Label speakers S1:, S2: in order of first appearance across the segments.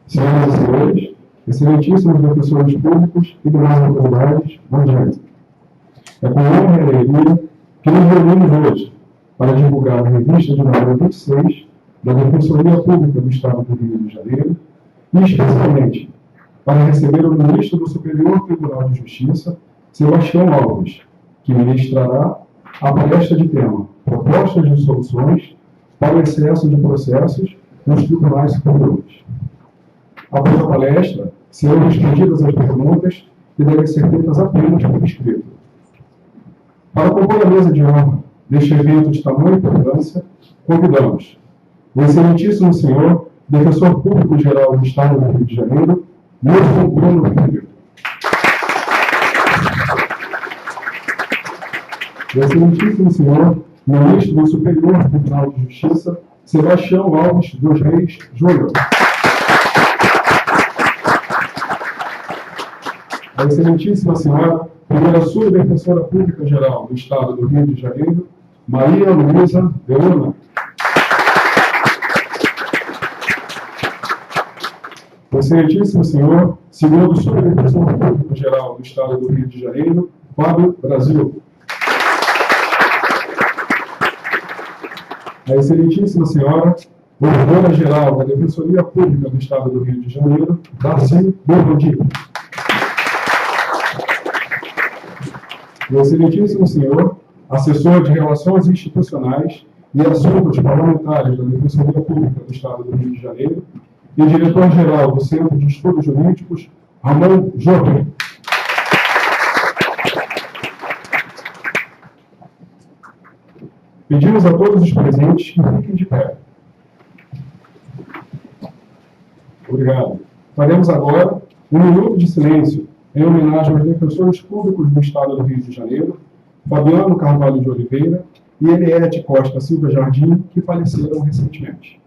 S1: Senhoras e senhores, excelentíssimos professores públicos e demais autoridades, bom dia. É com honra e alegria que nos reunimos hoje para divulgar a revista de número 26 da Defensoria Pública do Estado do Rio de Janeiro e, especialmente, para receber o ministro do Superior Tribunal de Justiça, Sebastião Alves, que ministrará a palestra de tema Propostas de Soluções para o Excesso de Processos nos Tribunais Superiores. Após a palestra, serão respondidas as perguntas que devem ser feitas apenas por escrito. Para compor a mesa de honra deste evento de tamanha importância, convidamos o excelentíssimo senhor, defensor público-geral do Estado do Rio de Janeiro, Nilson Bruno Filho. O excelentíssimo senhor, ministro do Superior Tribunal de Justiça, Sebastião Alves dos Reis Júnior. A excelentíssima senhora, primeira subdefensora pública-geral do Estado do Rio de Janeiro, Maria Luísa Deuna. O excelentíssimo senhor, segundo subdefensor público-geral do Estado do Rio de Janeiro, Fábio Brasil. A excelentíssima senhora, ouvidora-geral da Defensoria Pública do Estado do Rio de Janeiro, Darcy Borrodi. O excelentíssimo senhor, assessor de Relações Institucionais e Assuntos Parlamentares da Defensoria Pública do Estado do Rio de Janeiro e diretor-geral do Centro de Estudos Jurídicos, Ramon Jorge. Pedimos a todos os presentes que fiquem de pé. Obrigado. Faremos agora um minuto de silêncio em homenagem aos defensores públicos do Estado do Rio de Janeiro, Fabiano Carvalho de Oliveira e Eliette Costa Silva Jardim, que faleceram recentemente.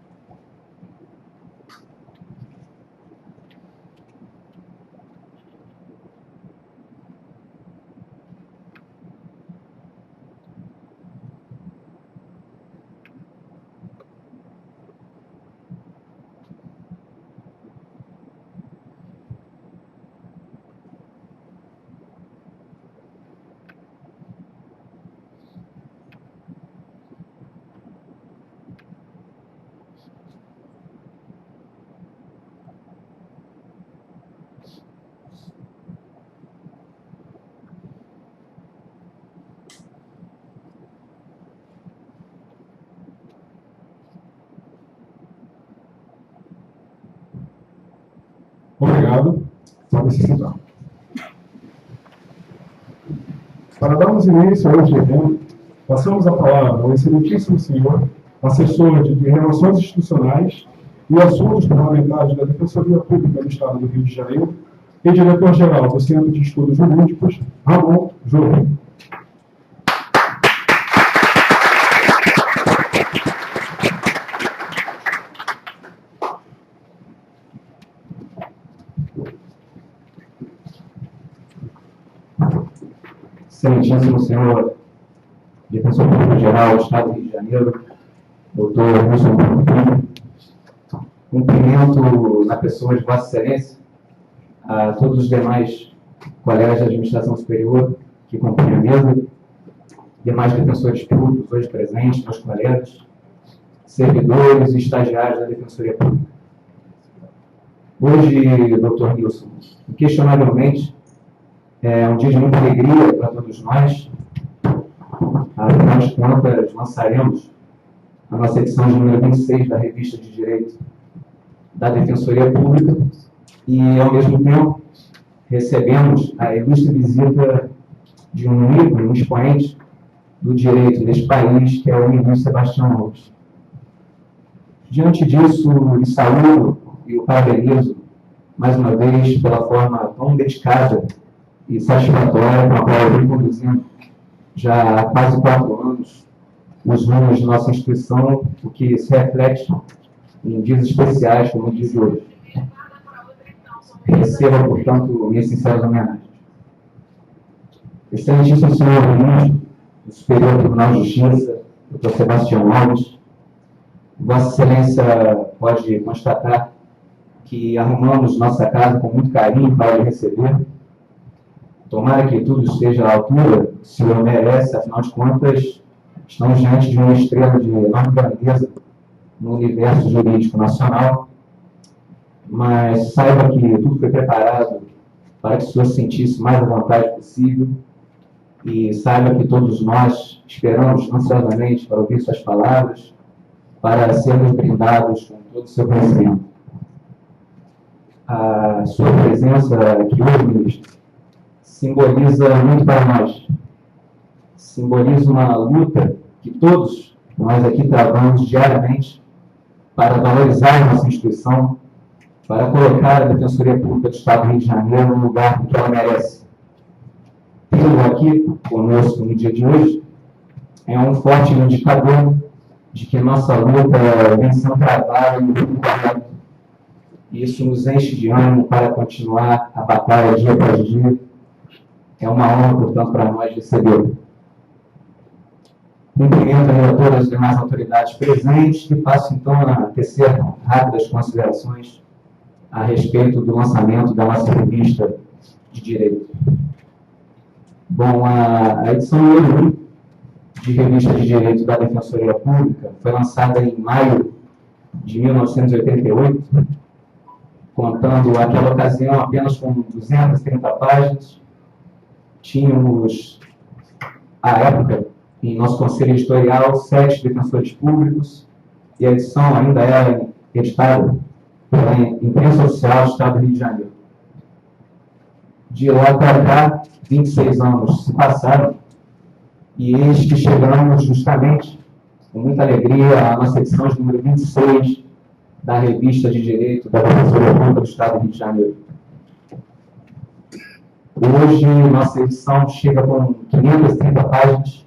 S1: Obrigado. Pode se sentar. Para darmos início a este evento, passamos a palavra ao excelentíssimo senhor, assessor de Relações Institucionais e Assuntos Parlamentares da Defensoria Pública do Estado do Rio de Janeiro e diretor-geral do Centro de Estudos Jurídicos, Ramon Jorge.
S2: Excelentíssimo senhor defensor público-geral do Estado do Rio de Janeiro, doutor Nilson Bruno Filho, cumprimento na pessoa de Vossa Excelência a todos os demais colegas de administração superior que compõem a mesa, demais defensores públicos hoje presentes, meus colegas, servidores e estagiários da Defensoria Pública. Hoje, doutor Nilson, inquestionavelmente, é um dia de muita alegria para todos nós. Afinal de contas, lançaremos a nossa edição de número 26 da Revista de Direito da Defensoria Pública e, ao mesmo tempo, recebemos a ilustre visita de um ícone, um expoente do direito deste país, que é o ministro Sebastião Alves. Diante disso, lhe saúdo e o parabenizo, mais uma vez, pela forma tão dedicada e satisfatória com a qual eu venho conduzindo já há quase 4 anos os rumos de nossa instituição, o que se reflete em dias especiais como o dia de hoje. Receba, portanto, minhas sinceras homenagens. Excelentíssimo senhor ministro do Superior Tribunal de Justiça, Dr. Sebastião Alves, Vossa Excelência pode constatar que arrumamos nossa casa com muito carinho para lhe receber. Tomara que tudo esteja à altura que o senhor merece, afinal de contas, estamos diante de uma estrela de enorme grandeza no universo jurídico nacional, mas saiba que tudo foi preparado para que o senhor se sentisse mais à vontade possível e saiba que todos nós esperamos ansiosamente para ouvir suas palavras, para sermos brindados com todo o seu conhecimento. A sua presença aqui hoje, ministro, simboliza muito para nós. Simboliza uma luta que todos nós aqui travamos diariamente para valorizar nossa instituição, para colocar a Defensoria Pública do Estado do Rio de Janeiro no lugar que ela merece. Tê-lo aqui conosco no dia de hoje é um forte indicador de que nossa luta vem sendo travada no rumo correto. E isso nos enche de ânimo para continuar a batalha dia após dia. É uma honra, portanto, para nós recebê-lo. Cumprimento a todas as demais autoridades presentes e passo, então, a tecer rápidas considerações a respeito do lançamento da nossa revista de Direito. Bom, a edição número 1 de Revista de Direito da Defensoria Pública foi lançada em maio de 1988, contando aquela ocasião apenas com 230 páginas. Tínhamos, à época, em nosso conselho editorial, 7 defensores públicos, e a edição ainda era editada pela Imprensa Oficial do Estado do Rio de Janeiro. De lá para cá, 26 anos se passaram, e eis que chegamos justamente, com muita alegria, à nossa edição de número 26 da Revista de Direito da Defensoria Pública do Estado do Rio de Janeiro. Hoje, nossa edição chega com 530 páginas,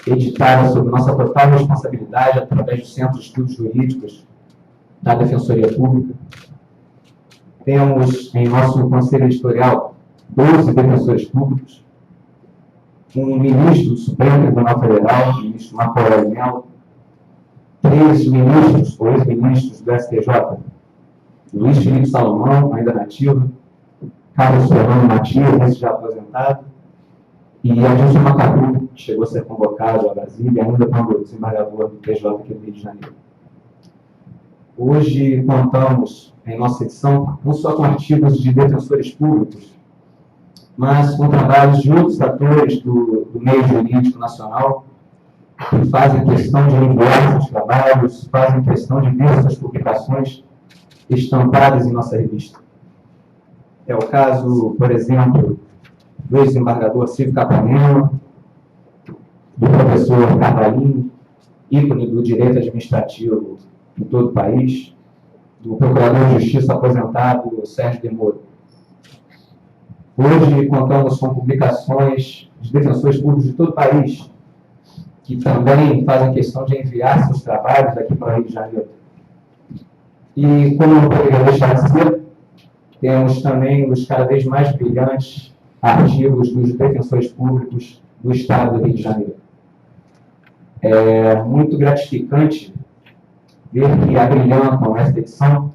S2: editada sob nossa total responsabilidade através do Centro de Estudos Jurídicos da Defensoria Pública. Temos em nosso conselho editorial 12 defensores públicos, um ministro do Supremo Tribunal Federal, o ministro Marco Aurélio Mello, 3 ministros ou ex-ministros do STJ, Luiz Felipe Salomão, ainda nativo, Carlos Fernando Matias, esse já aposentado, e Adilson Macatu, que chegou a ser convocado a Brasília, ainda como desembargador do TJ aqui do Rio de Janeiro. Hoje contamos, em nossa edição, não só com artigos de defensores públicos, mas com trabalhos de outros atores do meio jurídico nacional, que fazem questão de enviar seus trabalhos, fazem questão de ver suas publicações estampadas em nossa revista. É o caso, por exemplo, do ex-desembargador Silvio Capanema, do professor Carvalhinho, ícone do direito administrativo em todo o país, do procurador de justiça aposentado Sérgio de Moro. Hoje contamos com publicações de defensores públicos de todo o país, que também fazem questão de enviar seus trabalhos aqui para o Rio de Janeiro. E, como não poderia deixar de ser, temos também os cada vez mais brilhantes artigos dos defensores públicos do Estado do Rio de Janeiro. É muito gratificante ver que abrilhantam esta edição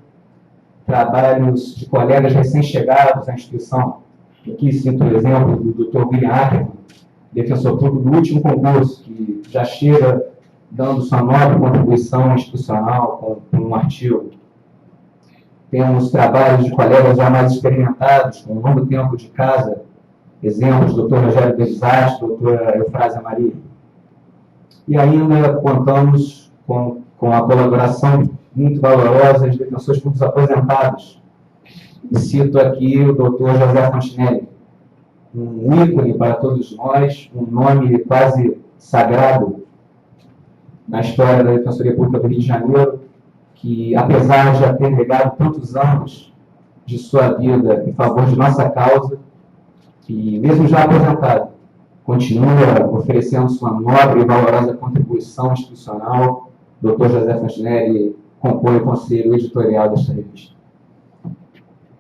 S2: trabalhos de colegas recém-chegados à instituição. Aqui cito o exemplo do Dr. William Ackerman, defensor público do último concurso, que já chega dando sua nova contribuição institucional com um artigo. Temos trabalhos de colegas já mais experimentados, com um longo tempo de casa, exemplos do Dr. Rogério Desastre, doutora Eufrásia Maria. E ainda contamos com a colaboração muito valorosa de defensores públicos aposentados. E cito aqui o Dr. José Fontinelli, um ícone para todos nós, um nome quase sagrado na história da Defensoria Pública do Rio de Janeiro, que, apesar de já ter legado tantos anos de sua vida em favor de nossa causa, e mesmo já aposentado, continua oferecendo sua nobre e valorosa contribuição institucional. Dr. José Fontinelli compõe o conselho editorial desta revista.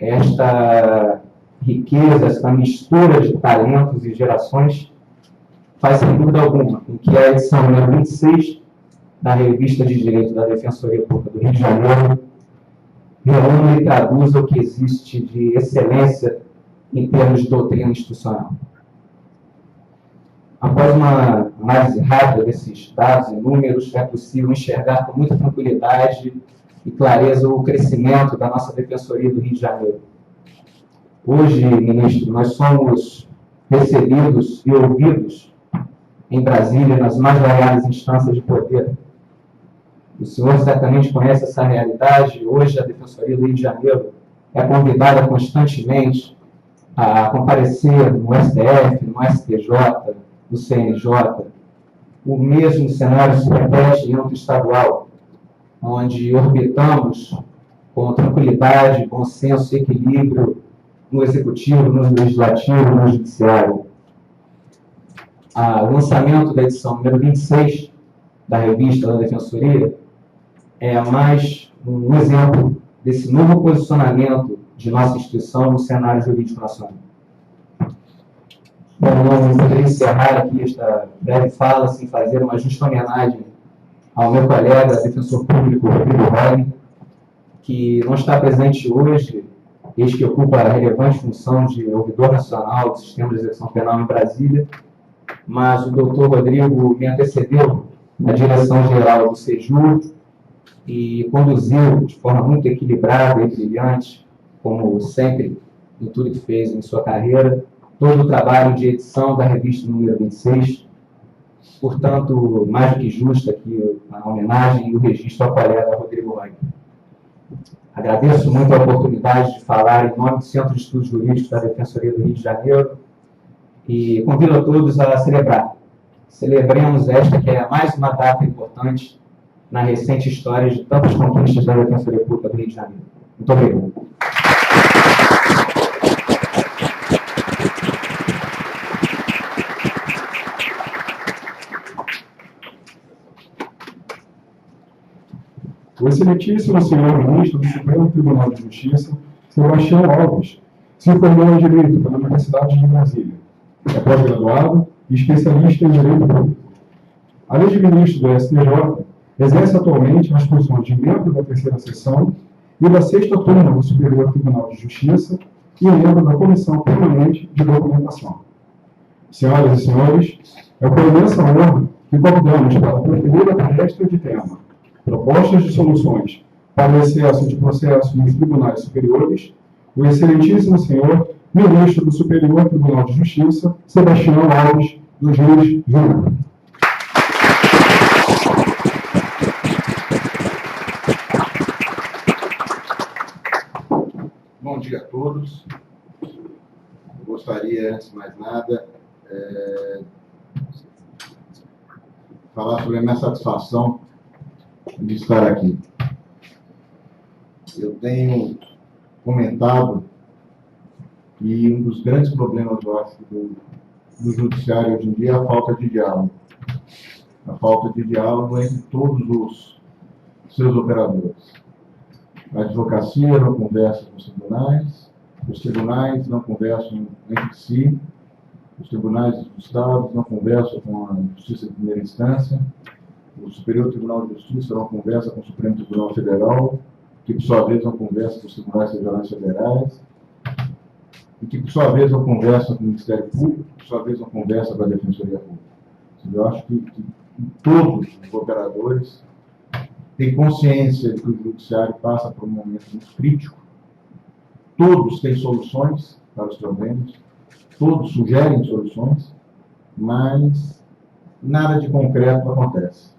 S2: Esta riqueza, essa mistura de talentos e gerações faz, sem dúvida alguma, com que a edição número 26 da Revista de Direito da Defensoria Pública do Rio de Janeiro reúna e traduza o que existe de excelência em termos de doutrina institucional. Após uma análise rápida desses dados e números, é possível enxergar com muita tranquilidade e clareza o crescimento da nossa Defensoria do Rio de Janeiro. Hoje, ministro, nós somos recebidos e ouvidos em Brasília nas mais variadas instâncias de poder. O senhor certamente conhece essa realidade. Hoje, a Defensoria do Rio de Janeiro é convidada constantemente a comparecer no STF, no STJ, no CNJ. O mesmo cenário se repete em âmbito estadual, onde orbitamos com tranquilidade, bom senso e equilíbrio no Executivo, no Legislativo, no Judiciário. O lançamento da edição número 26 da revista da Defensoria é mais um exemplo desse novo posicionamento de nossa instituição no cenário jurídico nacional. Bom, não poderia encerrar aqui esta breve fala sem fazer uma justa homenagem ao meu colega, defensor público Rodrigo Roig, que não está presente hoje, eis que ocupa a relevante função de ouvidor nacional do Sistema de Execução Penal em Brasília, mas o doutor Rodrigo me antecedeu na direção-geral do SEJUR e conduziu de forma muito equilibrada e brilhante, como sempre, em tudo que fez em sua carreira, todo o trabalho de edição da revista número 26. Portanto, mais do que justa aqui a homenagem e o registro ao colega Rodrigo Roig. Agradeço muito a oportunidade de falar em nome do Centro de Estudos Jurídicos da Defensoria do Rio de Janeiro e convido a todos a celebrar. Celebremos esta que é mais uma data importante na recente história de tantas conquistas da Defensoria Pública do Rio de Janeiro. Muito obrigado.
S1: O excelentíssimo senhor ministro do Supremo Tribunal de Justiça, Sebastião Alves, se formou em Direito pela Universidade de Brasília. É pós-graduado e especialista em Direito Público. Além de ministro do STJ, exerce atualmente as funções de membro da terceira sessão e da sexta turma do Superior Tribunal de Justiça e membro da Comissão Permanente de Documentação. Senhoras e senhores, é com imensa honra que convidamos para a primeira palestra de tema Propostas de Soluções para o Excesso de Processos nos Tribunais Superiores, o excelentíssimo senhor ministro do Superior Tribunal de Justiça, Sebastião Alves dos Reis Júnior.
S3: Bom dia a todos. Eu gostaria, antes de mais nada, falar sobre a minha satisfação de estar aqui. Eu tenho comentado que um dos grandes problemas, eu acho, do judiciário hoje em dia é a falta de diálogo. A falta de diálogo entre todos os seus operadores. A advocacia não conversa com os tribunais não conversam entre si, os tribunais dos estados não conversam com a Justiça de Primeira Instância, o Superior Tribunal de Justiça não conversa com o Supremo Tribunal Federal, que por sua vez não conversa com os tribunais regionais federais, e que por sua vez não conversa com o Ministério Público, por sua vez não conversa com a Defensoria Pública. Eu acho que todos os operadores têm consciência de que o judiciário passa por um momento muito crítico, todos têm soluções para os problemas, todos sugerem soluções, mas nada de concreto acontece.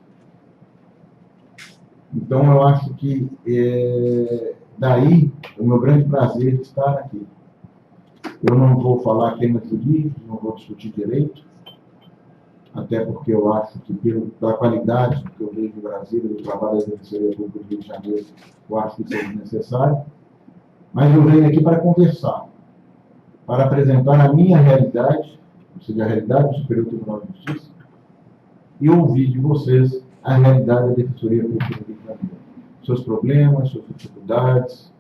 S3: Então, eu acho que daí o meu grande prazer de estar aqui. Eu não vou falar temas jurídicos, não vou discutir direito, até porque eu acho que, pela qualidade do que eu vejo no Brasil, do trabalho da Defensoria Pública do Rio de Janeiro, eu acho que isso é necessário. Mas eu venho aqui para conversar, para apresentar a minha realidade, ou seja, a realidade do Superior Tribunal de Justiça, e ouvir de vocês a realidade da Defensoria Pública do Rio de Janeiro. Seus problemas, suas dificuldades,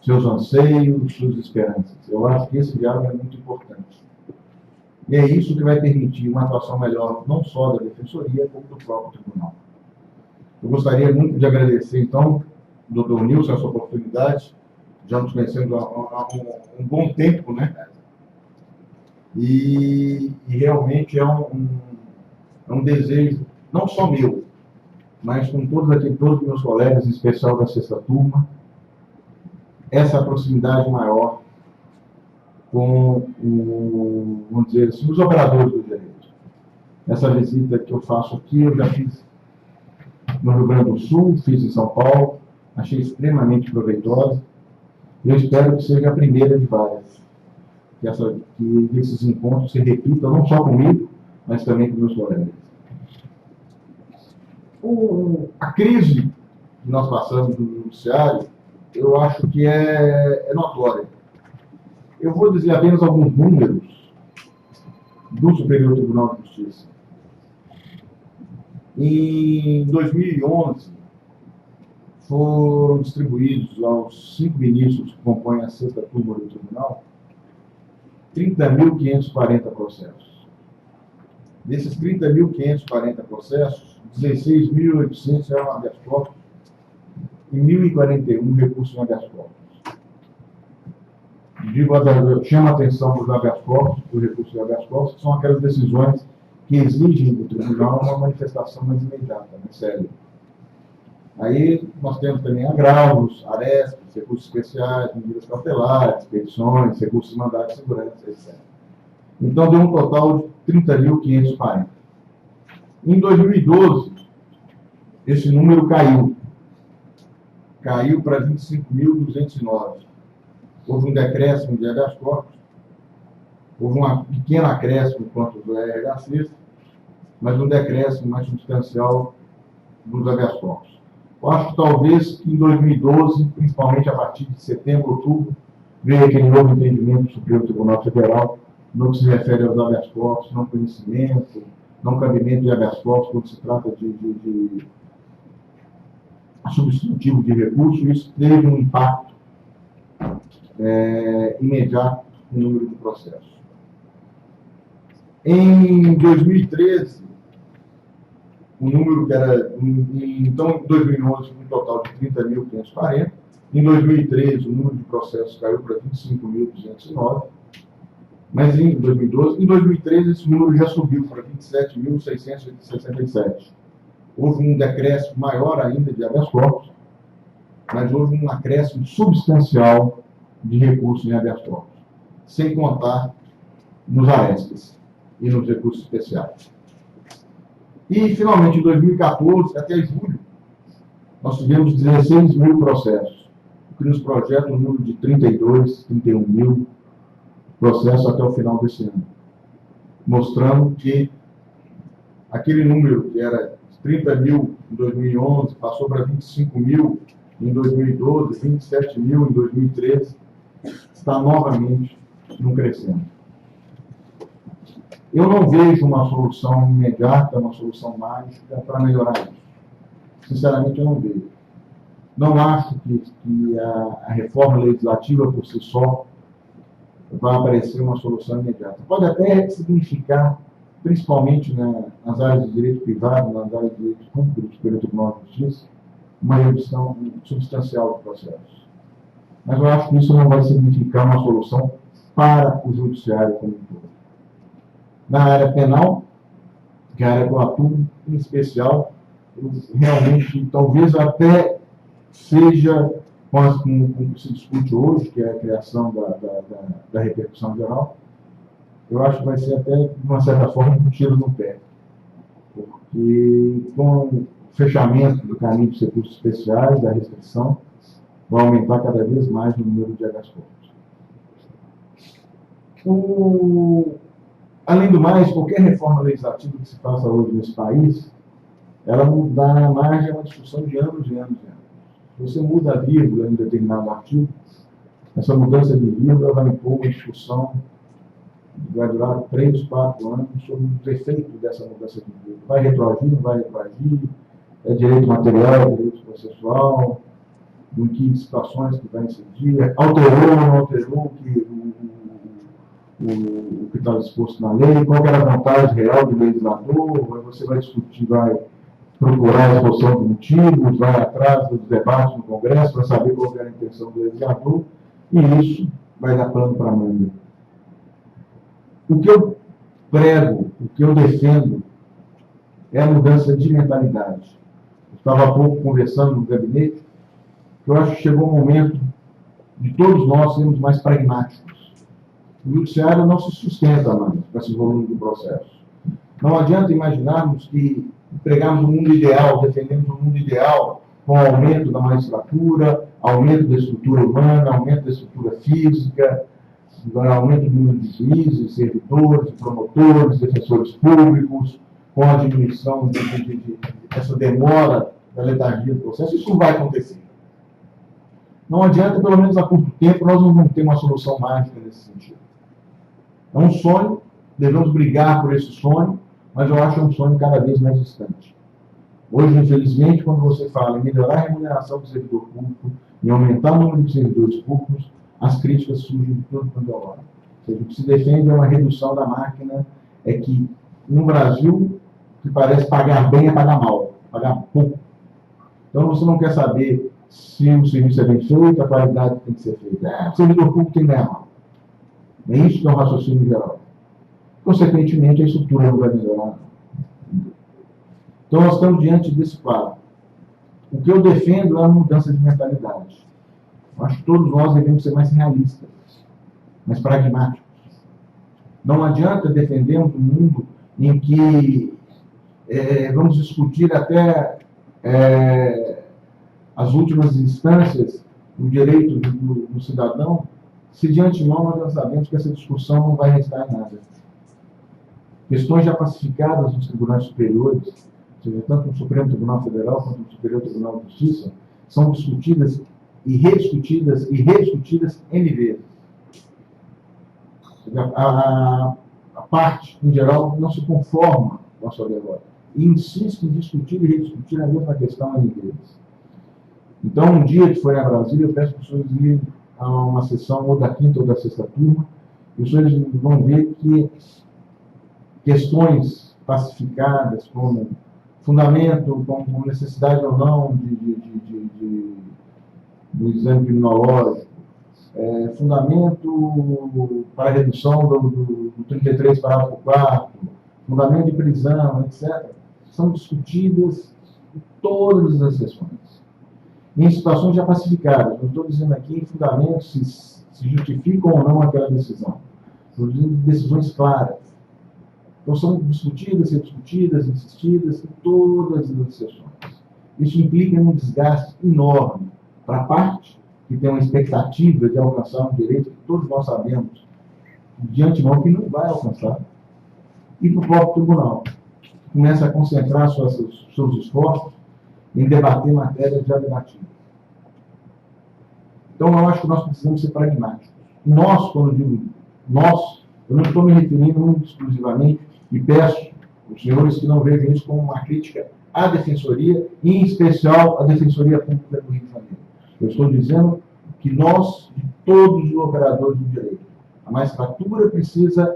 S3: seus anseios, suas esperanças. Eu acho que esse diálogo é muito importante. E é isso que vai permitir uma atuação melhor, não só da Defensoria, como do próprio Tribunal. Eu gostaria muito de agradecer, então, doutor Nilson, essa oportunidade, já nos conhecendo há um bom tempo, né? E realmente é um desejo, não só meu, mas com todos os meus colegas, em especial da sexta turma, essa proximidade maior com, vamos dizer assim, os operadores do direito. Essa visita que eu faço aqui, eu já fiz no Rio Grande do Sul, fiz em São Paulo, achei extremamente proveitosa. Eu espero que seja a primeira de várias. Que esses encontros se repitam, não só comigo, mas também com meus colegas. A crise que nós passamos no judiciário, eu acho que é notória. Eu vou dizer apenas alguns números do Superior Tribunal de Justiça. Em 2011, foram distribuídos aos 5 ministros que compõem a sexta turma do tribunal 30.540 processos. Desses 30.540 processos, 16.800 eram habeas corpus e 1.041 recursos em habeas corpus. Chama a atenção para os habeas corpus, para os recursos de habeas corpus, que são aquelas decisões que exigem do tribunal uma manifestação mais imediata, mais séria. Aí nós temos também agravos, arestas, recursos especiais, medidas cautelares, petições, recursos de mandado de segurança, etc. Então deu um total de 30.540. Em 2012, esse número caiu. Caiu para 25.209. Houve um decréscimo de habeas corpus, houve uma pequena acréscimo quanto do RHC, mas um decréscimo mais substancial dos habeas corpus. Eu acho que talvez em 2012, principalmente a partir de setembro, outubro, veio aquele novo entendimento do Supremo Tribunal Federal no que se refere aos habeas corpus, não conhecimento, não cabimento de habeas corpus quando se trata de substitutivo de recurso. Isso teve um impacto imediato no número de processos. Em 2013, o número que era, então, em 2011, um total de 30.540. Em 2013, o número de processos caiu para 25.209. Mas em 2012, em 2013, esse número já subiu para 27.667. Houve um decréscimo maior ainda de habeas corpus, mas houve um acréscimo substancial de recursos em habeas corpus, sem contar nos arestas e nos recursos especiais. E, finalmente, em 2014, até julho, nós tivemos 16.000 processos, o que nos projeta um número de 31.000 processos até o final desse ano, mostrando que aquele número que era 30.000 em 2011, passou para 25.000 em 2012, 27.000 em 2013, está novamente num crescendo. Eu não vejo uma solução imediata, uma solução mágica para melhorar isso. Sinceramente, eu não vejo. Não acho que a reforma legislativa por si só vai aparecer uma solução imediata. Pode até significar, principalmente nas áreas de direito privado, nas áreas de direito público, pelo Tribunal de Justiça, uma redução substancial de processos. Mas eu acho que isso não vai significar uma solução para o judiciário como um todo. Na área penal, que é a área que eu atuo, em especial, realmente, talvez até seja com o que se discute hoje, que é a criação da repercussão geral, eu acho que vai ser até, de uma certa forma, um tiro no pé. Porque com o fechamento do caminho dos recursos especiais, da restrição, vai aumentar cada vez mais o número de habeas corpus. Além do mais, qualquer reforma legislativa que se faça hoje nesse país, ela dá margem a uma discussão de anos e anos e anos. Se você muda a vírgula em determinado artigo, essa mudança de vírgula vai impor uma discussão que vai durar 3, 4 anos sobre o efeito dessa mudança de vírgula. Vai retroagir, não vai retroagir, é direito material, é direito processual, em que situações que vai incidir, alterou ou não alterou o que está disposto na lei, qual era a vantagem real do legislador, aí você vai discutir, vai procurar a exposição de motivos, vai atrás dos debates no Congresso para saber qual era a intenção do legislador, e isso vai dar plano para a manga. O que eu prego, o que eu defendo, é a mudança de mentalidade. Eu estava há pouco conversando no gabinete, que eu acho que chegou o momento de todos nós sermos mais pragmáticos. O judiciário não se sustenta mais com esse volume de processos. Não adianta imaginarmos que pregamos um mundo ideal, defendemos um mundo ideal com aumento da magistratura, aumento da estrutura humana, aumento da estrutura física, aumento do número de juízes, servidores, promotores, defensores públicos, com a diminuição dessa demora da letargia do processo. Isso não vai acontecer. Não adianta, pelo menos a curto tempo, nós não vamos ter uma solução mágica nesse sentido. É um sonho, devemos brigar por esse sonho, mas eu acho um sonho cada vez mais distante. Hoje, infelizmente, quando você fala em melhorar a remuneração do servidor público, em aumentar o número de servidores públicos, as críticas surgem de todo quanto é hora. Ou seja, o que se defende é uma redução da máquina, é que no Brasil, o que parece pagar bem é pagar mal, pagar pouco. Então, você não quer saber se o serviço é bem feito, a qualidade tem que ser feita. O servidor público tem que ganhar mal. É isso que é um raciocínio geral. Consequentemente, a estrutura não vai melhorar. Então, nós estamos diante desse quadro. O que eu defendo é a mudança de mentalidade. Eu acho que todos nós devemos ser mais realistas, mais pragmáticos. Não adianta defendermos um mundo em que vamos discutir até as últimas instâncias do direito do cidadão, se de antemão nós já sabemos que essa discussão não vai restar em nada. Questões já pacificadas nos tribunais superiores, ou seja, tanto no Supremo Tribunal Federal quanto no Superior Tribunal de Justiça, são discutidas e rediscutidas N vezes. A parte, em geral, não se conforma com a sua derrota e insiste em discutir e rediscutir a mesma questão N vezes. Então, um dia que for a Brasília, eu peço para os senhores irem a uma sessão ou da quinta ou da sexta turma, e os senhores vão ver que questões pacificadas, como fundamento, como necessidade ou não do exame criminológico, fundamento para a redução do 33 parágrafo 4, fundamento de prisão, etc., são discutidas em todas as sessões. Em situações já pacificadas, não estou dizendo aqui em fundamentos se justificam ou não aquela decisão. Estou dizendo decisões claras. Então, são discutidas, rediscutidas, insistidas em todas as sessões. Isso implica um desgaste enorme para a parte que tem uma expectativa de alcançar um direito que todos nós sabemos de antemão que não vai alcançar, e para o próprio tribunal, que começa a concentrar seus esforços em debater matérias já debatidas. Então, eu acho que nós precisamos ser pragmáticos. E nós, quando eu digo nós, eu não estou me referindo exclusivamente, e peço aos senhores que não vejam isso como uma crítica à Defensoria, e em especial à Defensoria Pública do Rio de Janeiro. Eu estou dizendo que nós, de todos os operadores do direito, a magistratura precisa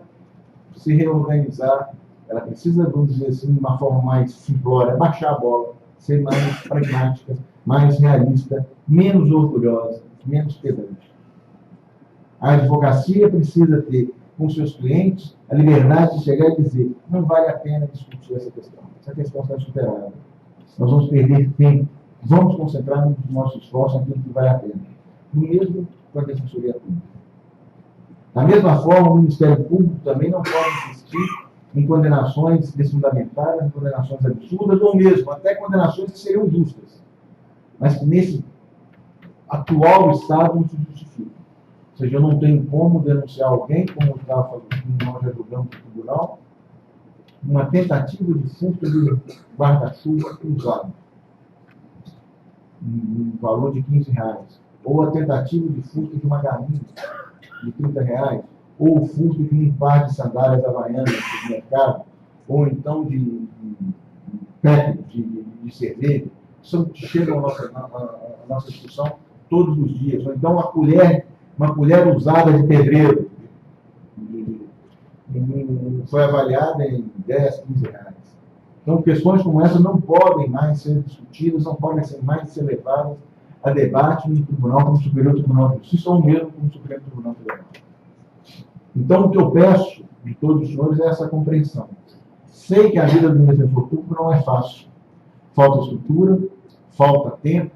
S3: se reorganizar, ela precisa, vamos dizer assim, de uma forma mais simplória, baixar a bola, ser mais pragmática, mais realista, menos orgulhosa, menos pedante. A advocacia precisa ter com seus clientes a liberdade de chegar e dizer: não vale a pena discutir essa questão está superada. Nós vamos perder tempo, vamos concentrar nos nossos esforços naquilo que vale a pena. O mesmo com a Defensoria Pública. Da mesma forma, o Ministério Público também não pode insistir em condenações desfundamentadas, em condenações absurdas, ou mesmo até condenações que seriam justas, mas que nesse atual estado não se justificam. Ou seja, eu não tenho como denunciar alguém, como nós já julgamos no tribunal, uma tentativa de furto de guarda-chuva usado, no valor de R$15, ou a tentativa de furto de uma galinha de R$30, ou o furto de um par de sandálias havaianas no mercado, ou então de cerveja, são que chegam à nossa discussão todos os dias. Ou então uma colher usada de pedreiro, foi avaliada em R$10, R$15. Então, questões como essa não podem mais ser discutidas, não podem mais ser levadas a debate no tribunal como Superior Tribunal de Justiça ou mesmo como Supremo Tribunal Federal. Então, o que eu peço de todos os senhores é essa compreensão. Sei que a vida do defensor público não é fácil. Falta estrutura, falta tempo,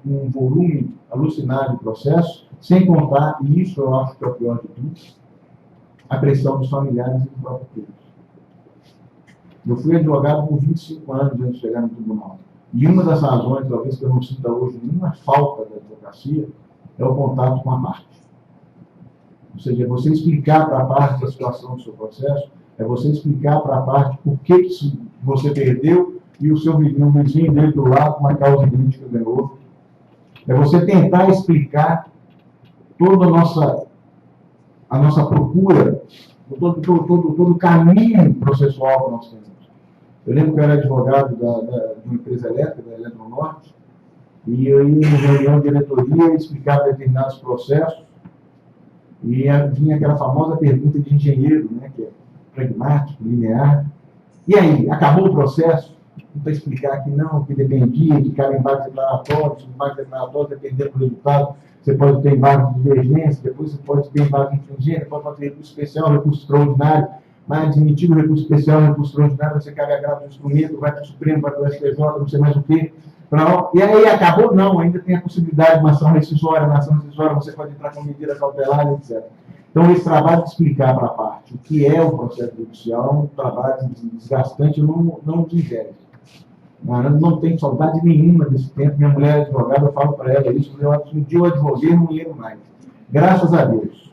S3: um volume alucinado de processo, sem contar, e isso eu acho que é o pior de tudo, a pressão dos familiares e do próprio filho. Eu fui advogado por 25 anos antes de chegar no tribunal. E uma das razões, talvez, que eu não sinta hoje nenhuma falta da advocacia, é o contato com a parte. Ou seja, é você explicar para a parte a situação do seu processo, é você explicar para a parte por que você perdeu e o seu vizinho dele do lado, com uma causa idêntica ganhou. É você tentar explicar toda a nossa procura, todo o caminho processual que nós temos. Eu lembro que eu era advogado de uma empresa elétrica, da Eletronorte, e eu ia em reunião de diretoria explicar determinados processos, e vinha aquela famosa pergunta de engenheiro, né, que é pragmático, linear. E aí, acabou o processo? Para explicar que não, que dependia, que cada embarque declaratório, se o embarque declaratório depender do resultado, você pode ter embarque de divergência, depois você pode ter embarque infringente, pode fazer recurso especial, recurso extraordinário, mas admitido o recurso especial, recurso extraordinário, você cabe agravo do instrumento, vai para o Supremo, vai para o STJ, não sei mais o quê. E aí acabou? Não, ainda tem a possibilidade de uma ação rescisória, na ação rescisória você pode entrar com medida cautelar, etc. Então, esse trabalho de explicar para a parte o que é o processo judicial é um trabalho desgastante, não digere. Não tenho saudade nenhuma desse tempo. Minha mulher é advogada, eu falo para ela isso, um dia eu advoguei, não lembro mais. Graças a Deus.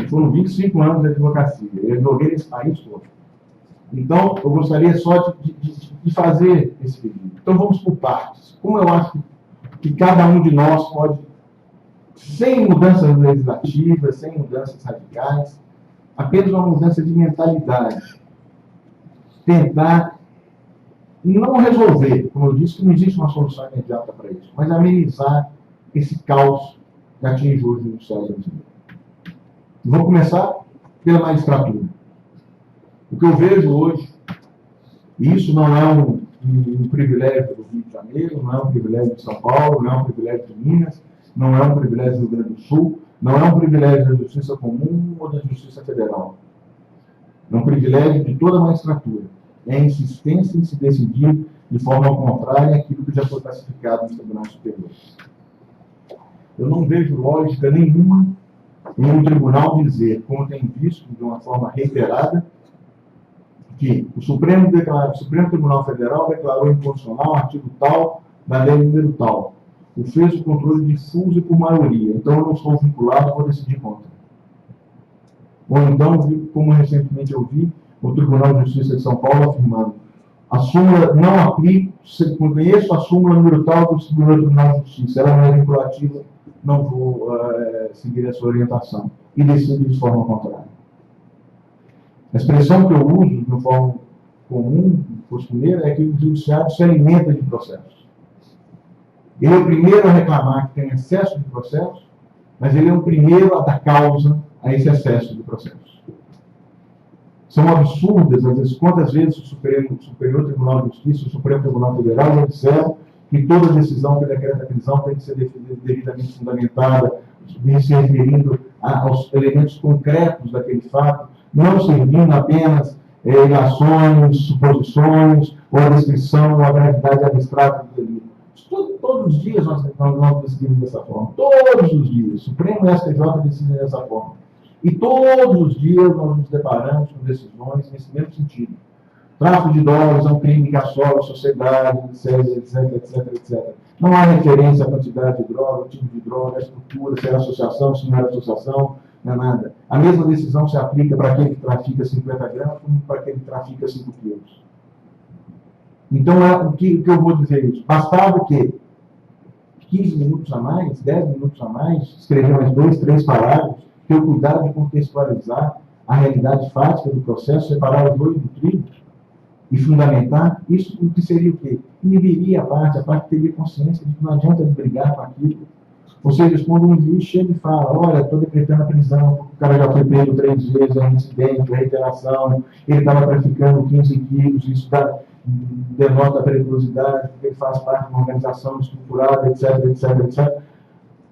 S3: Foram 25 anos de advocacia. Eu advoguei nesse país todo. Então, eu gostaria só de fazer esse pedido. Então, vamos por partes. Como eu acho que cada um de nós pode, sem mudanças legislativas, sem mudanças radicais, apenas uma mudança de mentalidade, tentar não resolver, como eu disse, que não existe uma solução imediata para isso, mas amenizar esse caos que atinge hoje o Judiciário brasileiro. Vou começar pela magistratura. O que eu vejo hoje, e isso não é um privilégio do Rio de Janeiro, não é um privilégio de São Paulo, não é um privilégio de Minas, não é um privilégio do Rio Grande do Sul, não é um privilégio da Justiça Comum ou da Justiça Federal. É um privilégio de toda a magistratura. É a insistência em se decidir de forma contrária àquilo que já foi classificado no Tribunal Superior. Eu não vejo lógica nenhuma em um tribunal dizer, como tem visto de uma forma reiterada, que o Supremo Tribunal Federal declarou inconstitucional o artigo tal da lei número tal. O fez o controle difuso e por maioria. Então eu não sou vinculado, vou decidir contra. Ou então, como recentemente eu vi, o Tribunal de Justiça de São Paulo afirmando: a súmula não aplica, conheço a súmula número tal do Tribunal de Justiça, ela não é vinculativa, não vou seguir essa orientação. E decido de forma contrária. A expressão que eu uso de forma comum, costumeira, é que o judiciário se alimenta de processos. Ele é o primeiro a reclamar que tem excesso de processos, mas ele é o primeiro a dar causa a esse excesso de processos. São absurdas, às vezes, quantas vezes o Superior Tribunal de Justiça, o Supremo Tribunal Federal já disseram que toda decisão que decreta a prisão tem que ser devidamente fundamentada, se referindo aos elementos concretos daquele fato, não servindo apenas ilações, suposições, ou a descrição, ou a gravidade abstrata do delito. Todos os dias nós decidimos dessa forma. Todos os dias. O Supremo e o STJ decidem dessa forma. E todos os dias nós nos deparamos com decisões nesse mesmo sentido. Tráfico de drogas é um crime que assola a sociedade, etc. Não há referência à quantidade de droga, o tipo de droga, a estrutura, se é associação, se não é associação, não é nada. A mesma decisão se aplica para aquele que trafica 50 gramas como para aquele que trafica 5 quilos. Então, o que eu vou dizer isso? Bastava o quê? 15 minutos a mais, 10 minutos a mais, escrever mais 2, 3 parágrafos, ter o cuidado de contextualizar a realidade fática do processo, separar o joio do trigo e fundamentar. Isso o que seria o quê? Inibiria a parte teria consciência de que não adianta brigar com aquilo. Ou seja, quando um juiz chega e fala: olha, estou decretando a prisão, porque o cara já foi preso 3 vezes, é um incidente, é reiteração, ele estava traficando 15 quilos, denota periculosidade, porque ele faz parte de uma organização estruturada, etc, etc, etc.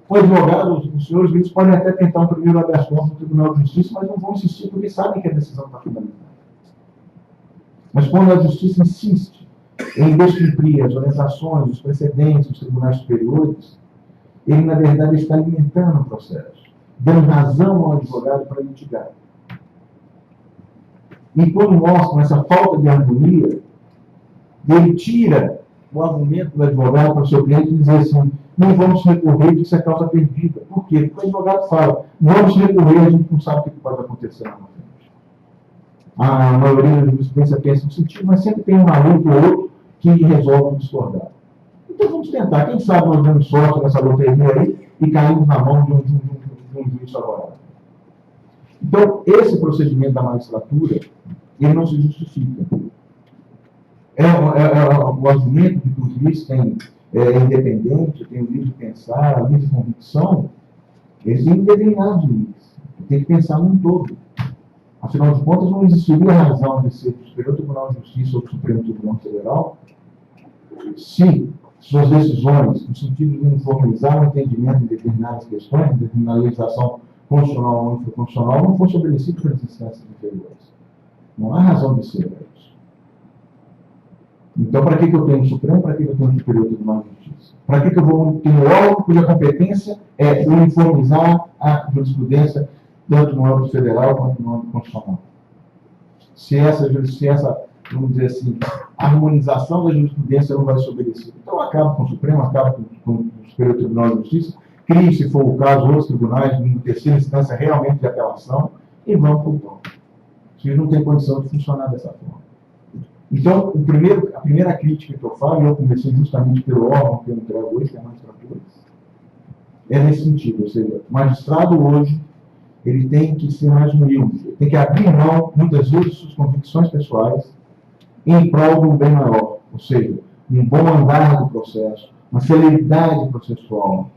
S3: O advogado, os senhores juízes podem até tentar um primeiro habeas corpus no Tribunal de Justiça, mas não vão insistir porque sabem que a decisão está fundamentada. Mas quando a Justiça insiste em descumprir as orientações, os precedentes dos tribunais superiores, ele, na verdade, está alimentando o processo, dando razão ao advogado para litigar. E quando mostram essa falta de harmonia, ele tira o argumento do advogado para o seu cliente e diz assim: não vamos recorrer, que isso é causa perdida. Por quê? Porque o advogado fala: vamos recorrer, a gente não sabe o que pode acontecer lá na frente. A maioria da jurisprudência pensa no sentido, mas sempre tem um maluco ou outro que resolve discordar. Então vamos tentar. Quem sabe nós damos sorte nessa loteria aí e caímos na mão de um juiz favorável. Então, esse procedimento da magistratura, ele não se justifica. O argumento de que o juiz é independente, tem o livre de pensar, a livre de convicção, eles têm determinados limites. Tem que pensar num todo. Afinal de contas, não existiria razão de ser o Superior Tribunal de Justiça ou o Supremo Tribunal Federal se suas decisões, no sentido de uniformizar o entendimento em determinadas questões, em determinada legislação constitucional ou infraconstitucional, não fosse obedecido pelas instâncias inferiores. Não há razão de ser para isso. Então, para que eu tenho o Supremo? Para que eu tenho o Superior Tribunal de Justiça? Para que eu vou ter um órgão cuja competência é uniformizar a jurisprudência tanto no âmbito federal quanto no âmbito constitucional? Se essa, vamos dizer assim, harmonização da jurisprudência não vai ser obedecida. Então, acaba com o Supremo, acaba com o Superior Tribunal de Justiça, crie, se for o caso, outros tribunais, em terceira instância, realmente de apelação, e vão para o ponto. Isso não tem condição de funcionar dessa forma. Então, a primeira crítica que eu falo, e eu comecei justamente pelo órgão que eu entrego hoje, que é a magistratura, é nesse sentido. Ou seja, o magistrado hoje, ele tem que ser mais humilde, ele tem que abrir mão, muitas vezes, de suas convicções pessoais, em prol de um bem maior. Ou seja, um bom andar do processo, uma celeridade processual,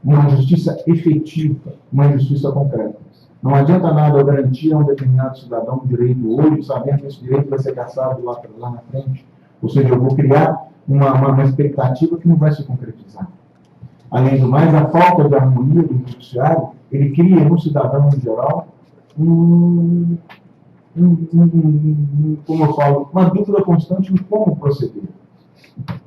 S3: uma justiça efetiva, uma justiça concreta. Não adianta nada eu garantir a um determinado cidadão um direito hoje, sabendo que esse direito vai ser cassado lá na frente. Ou seja, eu vou criar uma expectativa que não vai se concretizar. Além do mais, a falta de harmonia do judiciário, ele cria no cidadão em geral como eu falo, uma dúvida constante em como proceder.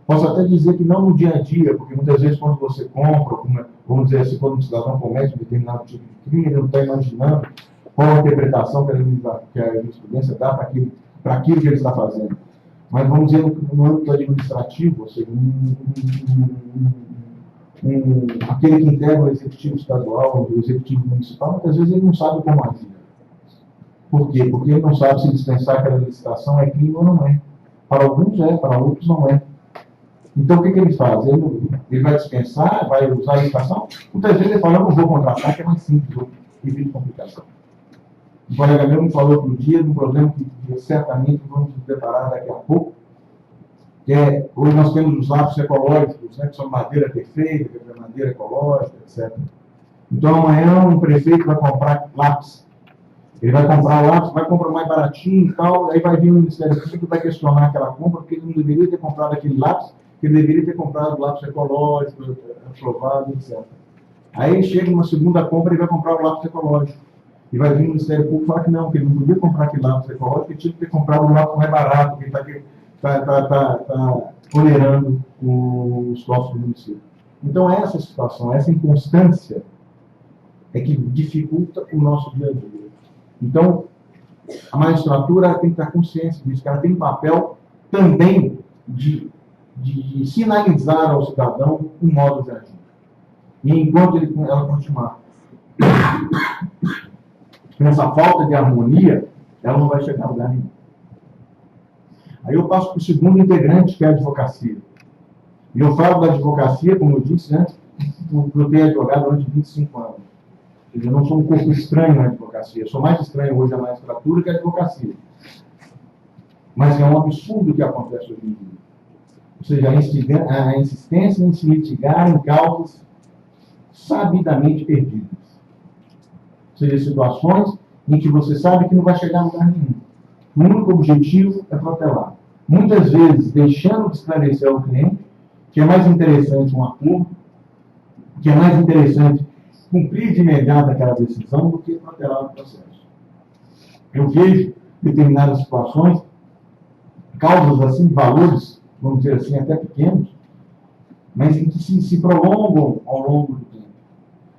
S3: Posso até dizer que não no dia a dia, porque muitas vezes quando você compra, vamos dizer assim, quando um cidadão comete um determinado tipo de crime, ele não está imaginando qual a interpretação que a jurisprudência dá para aquilo que ele está fazendo. Mas vamos dizer no âmbito administrativo, ou seja, aquele que integra o executivo estadual, o executivo municipal, muitas vezes ele não sabe como agir. Por quê? Porque ele não sabe se dispensar aquela licitação é crime ou não é. Para alguns é, para outros não é. Então, o que ele faz? Ele vai dispensar, vai usar a licitação? Muitas vezes ele fala: eu não vou contratar, que é mais simples, vou evito complicação. O colega meu me falou outro dia de um problema que certamente vamos nos preparar daqui a pouco, que é, hoje nós temos os lápis ecológicos, né, que são madeira perfeita, que é madeira ecológica, etc. Então, amanhã um prefeito vai comprar lápis. Ele vai comprar o lápis, vai comprar mais baratinho e tal, aí vai vir o Ministério Público e vai questionar aquela compra, porque ele não deveria ter comprado aquele lápis, que ele deveria ter comprado lápis ecológico, aprovado, etc. Aí ele chega numa segunda compra e vai comprar o lápis ecológico. E vai vir o Ministério Público e falar que não, que ele não podia comprar aquele lápis ecológico, ele tinha que ter comprado um lápis mais barato, que ele está onerando os cofres do município. Então, essa situação, essa inconstância é que dificulta o nosso dia a dia. Então, a magistratura tem que estar consciente disso, que ela tem um papel também de sinalizar ao cidadão um modo de agir. E enquanto ela continuar com essa falta de harmonia, ela não vai chegar a lugar nenhum. Aí eu passo para o segundo integrante, que é a advocacia. E eu falo da advocacia, como eu disse antes, porque eu tenho advogado durante 25 anos. Eu não sou um corpo estranho na advocacia. Eu sou mais estranho hoje a magistratura que a advocacia. Mas é um absurdo o que acontece hoje em dia. Ou seja, a insistência em se litigar em causas sabidamente perdidas. Ou seja, situações em que você sabe que não vai chegar a lugar nenhum. O único objetivo é protelar. muitas vezes deixando de esclarecer ao cliente que é mais interessante um acordo, que é mais interessante cumprir de imediato aquela decisão do que protelar o processo. Eu vejo determinadas situações, causas assim, valores, vamos dizer assim, até pequenos, mas em que se prolongam ao longo do tempo,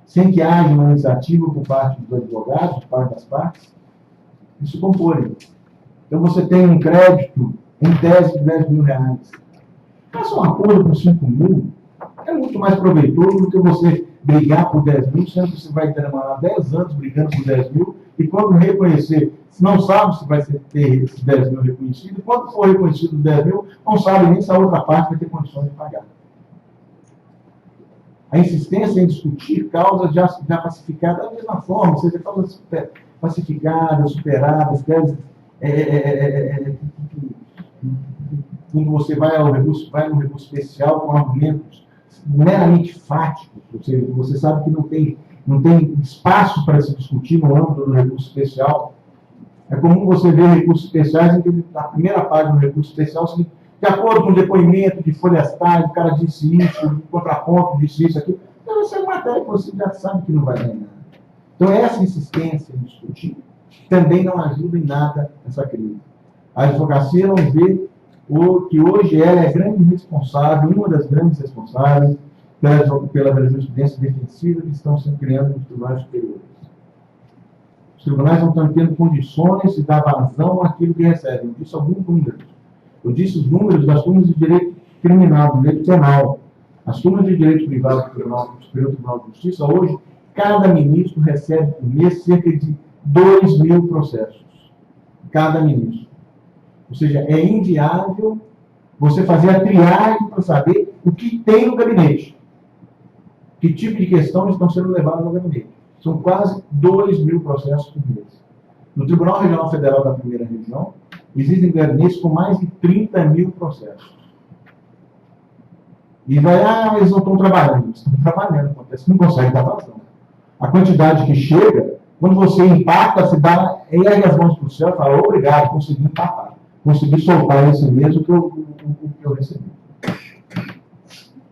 S3: sem que haja uma iniciativa por parte dos advogados, por parte das partes, isso compõe. Então você tem um crédito em tese de 10 mil reais. Faça um acordo com 5 mil, é muito mais proveitoso do que você brigar por 10 mil, sendo que você vai demorar 10 anos brigando por 10 mil, e quando reconhecer, se não sabe se vai ter esses 10 mil reconhecidos, e quando for reconhecido os 10 mil, não sabe nem se a outra parte vai ter condições de pagar. A insistência em discutir causas já pacificadas da mesma forma, ou seja, causas pacificadas, superadas, teses, quando você vai no recurso especial com argumentos meramente fáticos, ou seja, você sabe que não tem espaço para se discutir no âmbito do recurso especial. É comum você ver recursos especiais em que na primeira página do recurso especial, de acordo com o depoimento de folhas tais, o cara disse isso, o contraponto disse isso, aquilo. Então, essa é uma matéria que você já sabe que não vai ganhar. Então, essa insistência em discutir também não ajuda em nada essa crise. A advocacia não vê que hoje ela é grande responsável, uma das grandes responsáveis pela jurisprudência defensiva que estão sendo criadas nos tribunais superiores. Os tribunais não estão tendo condições de dar vazão àquilo que recebem. Eu disse alguns números. Eu disse os números das turmas de direito criminal, do direito penal. As turmas de direito privado do Superior Tribunal de Justiça, hoje, cada ministro recebe por mês cerca de 2 mil processos. Cada ministro. Ou seja, é inviável você fazer a triagem para saber o que tem no gabinete. Que tipo de questões estão sendo levadas ao gabinete. São quase 2 mil processos por mês. No Tribunal Regional Federal da Primeira Região, existem gabinetes com mais de 30 mil processos. E eles não estão trabalhando. Estão trabalhando, acontece que não conseguem dar vazão. A quantidade que chega, quando você empata, se dá, ergue as mãos para o céu e fala, obrigado, consegui empatar. Consegui soltar esse mês o que eu recebi.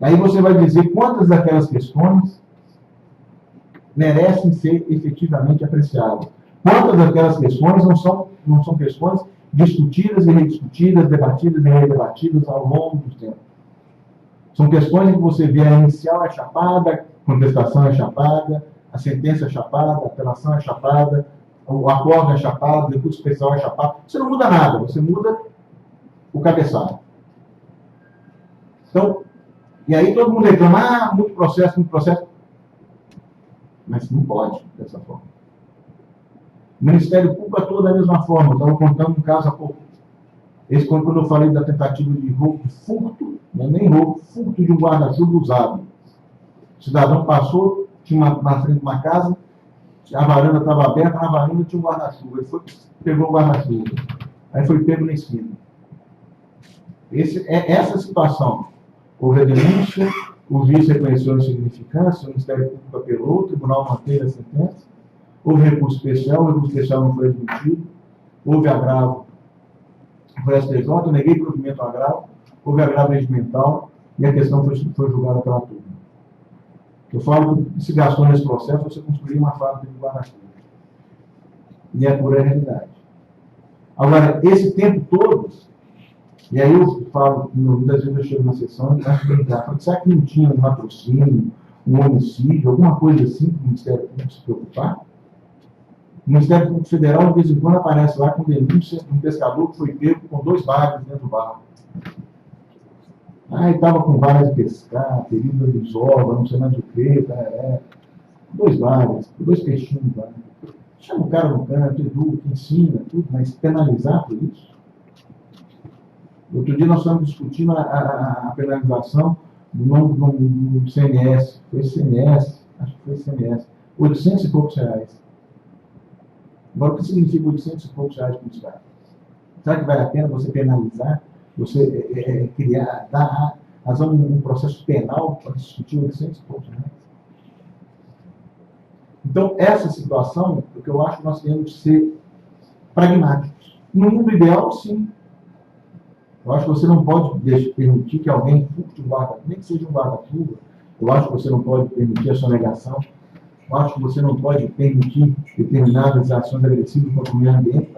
S3: Aí você vai dizer quantas daquelas questões merecem ser efetivamente apreciadas. Quantas daquelas questões não são questões discutidas e rediscutidas, debatidas e redebatidas ao longo do tempo. São questões em que você vê a inicial é chapada, a contestação é chapada, a sentença é chapada, a apelação é chapada, o acordo é chapado, o recurso especial é chapado. Você não muda nada, você muda o cabeçalho. Então, e aí todo mundo reclama, muito processo. Mas não pode dessa forma. O Ministério Público atua da mesma forma. Eu estava contando um caso há pouco. Esse, quando eu falei da tentativa de roubo, de furto, não é nem roubo, furto de um guarda-chuva usado. O cidadão passou, tinha na frente de uma casa, a varanda estava aberta, na varanda tinha um guarda-chuva. Ele foi, pegou o guarda-chuva. Aí foi pego na esquina. Essa situação. Houve a denúncia, o vice reconheceu a insignificância, o Ministério Público apelou, o tribunal manteve a sentença, houve recurso especial, o recurso especial não foi admitido, houve agravo, foi STJ, eu neguei provimento ao agravo, houve agravo regimental e a questão foi julgada pela turma. Eu falo que se gastou nesse processo, você construiu uma fábrica de guarda-chuva. E é a pura realidade. Agora, esse tempo todo, e aí eu falo, muitas vezes eu chego na sessão e acho brincar, será que não tinha um latrocínio, um homicídio, alguma coisa assim para o Ministério Público se preocupar? O Ministério Público Federal, de vez em quando, aparece lá com denúncia de um pescador que foi pego com 2 bagres dentro do barco. Ele estava com vara de pescar, ferido de desova, não sei mais o que, 2 bagres, 2 peixinhos lá. Chama o cara no canto, educa, ensina, tudo, mas penalizar por isso? Outro dia nós estamos discutindo a penalização do CMS. Foi CMS, acho que foi CMS. 800 e poucos reais. Agora, o que significa 800 e poucos reais para o Estado? Será que vale a pena você penalizar, você dar razão um processo penal para discutir 800 e poucos reais? Então, essa situação, o que eu acho que nós temos que ser pragmáticos. No mundo ideal, sim. Eu acho que você não pode permitir que alguém furte um guarda-chuva, nem que seja um guarda-chuva. Eu acho que você não pode permitir a sonegação. Eu acho que você não pode permitir determinadas ações agressivas contra o meio ambiente,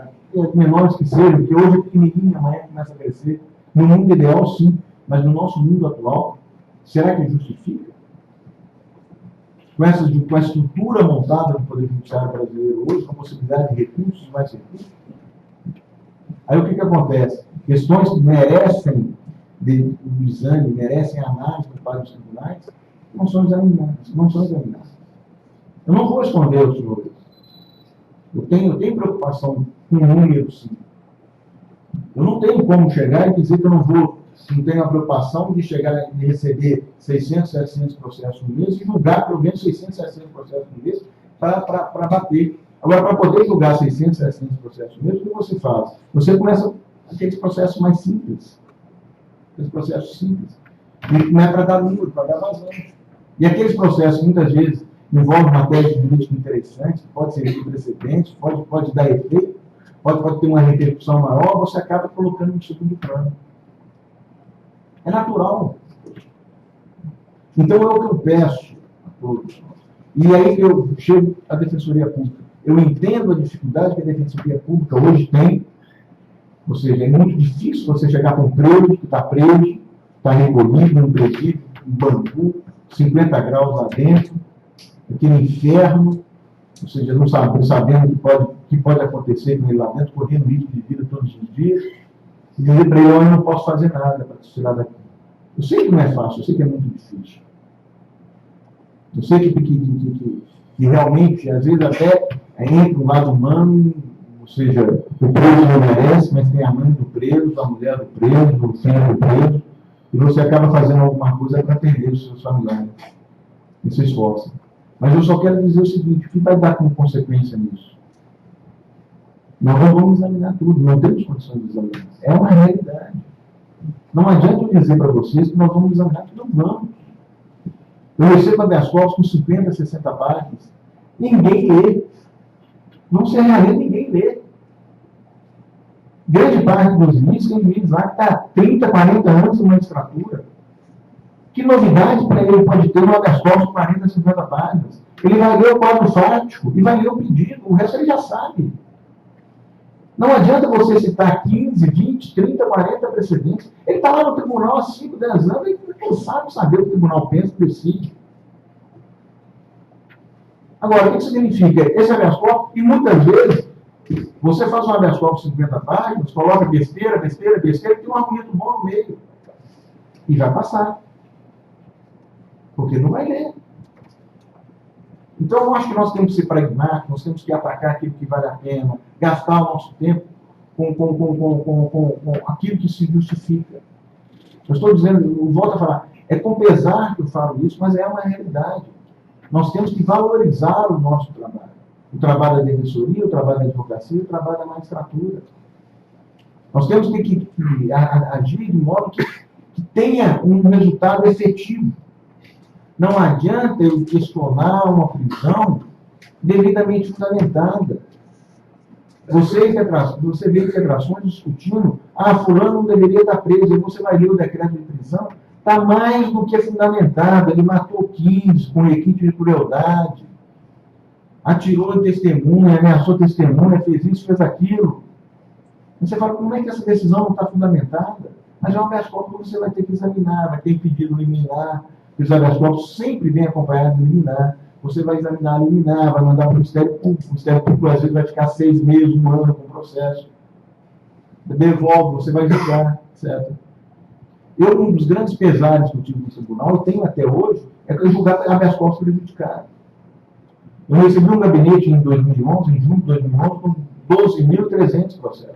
S3: menores que sejam, porque hoje é pequenininho, amanhã começa a crescer. No mundo ideal, sim, mas no nosso mundo atual, será que justifica? Com a estrutura montada do Poder Judiciário brasileiro hoje, com a possibilidade de recursos, mais recursos, aí o que acontece? Questões que merecem um exame, merecem análise por parte dos tribunais, não são examinadas. Eu não vou esconder aos senhores. Eu tenho preocupação com o número, sim. Eu não tenho como chegar e dizer que eu não tenho a preocupação de chegar e receber 600, 700 processos no mês e julgar pelo menos 600, 700 processos no mês para bater. Agora, para poder julgar 600, 700 processos no mês, o que você faz? Você começa aqueles processos mais simples. Aqueles processos simples. E não é para dar número, para dar vazão. E aqueles processos, muitas vezes, envolvem matéria jurídica interessante, pode ser de precedente, pode dar efeito, pode ter uma repercussão maior, você acaba colocando no segundo plano. É natural. Então é o que eu peço a todos. E aí que eu chego à Defensoria Pública. Eu entendo a dificuldade que a Defensoria Pública hoje tem, ou seja, é muito difícil você chegar com um preso que está preso, está recolhido num presídio, um banco, 50 graus lá dentro, aquele inferno, ou seja, não sabendo o que pode acontecer com ele lá dentro, correndo risco de vida todos os dias, e dizer para ele, eu não posso fazer nada para te tirar daqui. Eu sei que não é fácil, eu sei que é muito difícil. Eu sei que realmente, às vezes, até entra um lado humano, ou seja, o preso não merece, mas tem a mãe do preso, a mulher do preso, o filho do preso, e você acaba fazendo alguma coisa para atender os seus familiares. E se esforça. Mas eu só quero dizer o seguinte, o que vai dar como consequência nisso? Nós não vamos examinar tudo, não temos condições de examinar. É uma realidade. Não adianta eu dizer para vocês que nós vamos examinar tudo, não vamos. Eu recebo habeas corpus com 50, 60 páginas. Ninguém lê. Não se realiza, ninguém lê. Grande parte dos juízes tem juízes lá que está 30, 40 anos em magistratura. Que novidade para ele pode ter no habeas corpus com 40, 50 páginas? Ele vai ler o quadro fático e vai ler o pedido. O resto ele já sabe. Não adianta você citar 15, 20, 30, 40 precedentes. Ele está lá no tribunal há 5, 10 anos e não sabe saber o que o tribunal pensa, decide. Agora, o que significa? Esse habeas corpus, e muitas vezes, você faz um habeas corpus de 50 páginas, coloca besteira, e tem um argumento bom no meio. E vai passar. Porque não vai ler. Então, eu acho que nós temos que ser pragmáticos, nós temos que atacar aquilo que vale a pena, gastar o nosso tempo com aquilo que se justifica. Eu estou dizendo, eu volto a falar, é com pesar que eu falo isso, mas é uma realidade. Nós temos que valorizar o nosso trabalho. O trabalho da defensoria, o trabalho da advocacia, o trabalho da magistratura. Nós temos que agir de modo que tenha um resultado efetivo. Não adianta eu questionar uma prisão devidamente fundamentada. Você vê infiltrações discutindo, fulano não deveria estar preso, e você vai ler o decreto de prisão, está mais do que fundamentado. Ele matou 15 com requinte de crueldade, atirou em testemunha, ameaçou testemunha, fez isso, fez aquilo. Você fala, como é que essa decisão não está fundamentada? Mas é um habeas corpus que você vai ter que examinar, vai ter que pedir liminar. Os habeas corpus sempre vem acompanhado de liminar. Você vai examinar a liminar, vai mandar para o Ministério Público. O Ministério Público, às vezes, vai ficar 6 meses, 1 ano com o processo. Devolve, você vai julgar, certo? Um dos grandes pesares que eu tive no tribunal, eu tenho até hoje, é que eu julgar habeas corpus prejudicado. Eu recebi um gabinete em 2011, em junho de 2011, com 12.300 processos.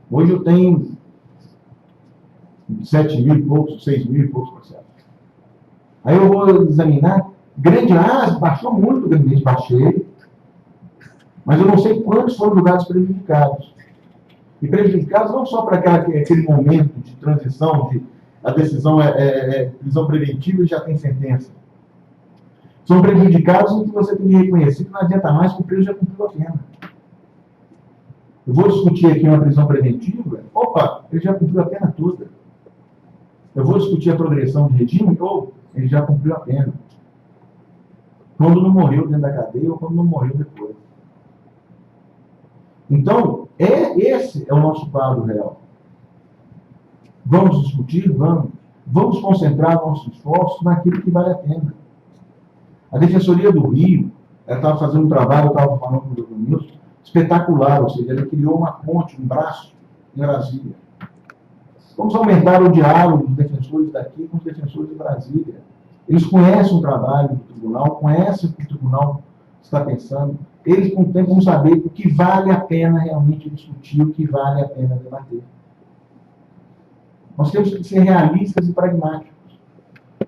S3: Hoje eu tenho 7.000 e poucos, 6.000 e poucos processos. Aí eu vou examinar, baixou muito o gabinete, baixei, mas eu não sei quantos foram julgados prejudicados. E prejudicados não só para aquele momento de transição, a decisão é prisão preventiva e já tem sentença. São prejudicados em que você tem que reconhecer que não adianta mais que o preso já cumpriu a pena. Eu vou discutir aqui uma prisão preventiva, opa, ele já cumpriu a pena toda. Eu vou discutir a progressão de regime, ou ele já cumpriu a pena. Quando não morreu dentro da cadeia ou quando não morreu depois. Então, esse é o nosso quadro real. Vamos discutir? Vamos. Vamos concentrar nossos esforços naquilo que vale a pena. A Defensoria do Rio, ela estava fazendo um trabalho, eu estava falando com o Dr. Nilson, espetacular, ou seja, ela criou uma ponte, um braço em Brasília. Vamos aumentar o diálogo dos defensores daqui com os defensores de Brasília. Eles conhecem o trabalho do tribunal, conhecem o que o tribunal está pensando, eles vão saber o que vale a pena realmente discutir, o que vale a pena debater. Nós temos que ser realistas e pragmáticos.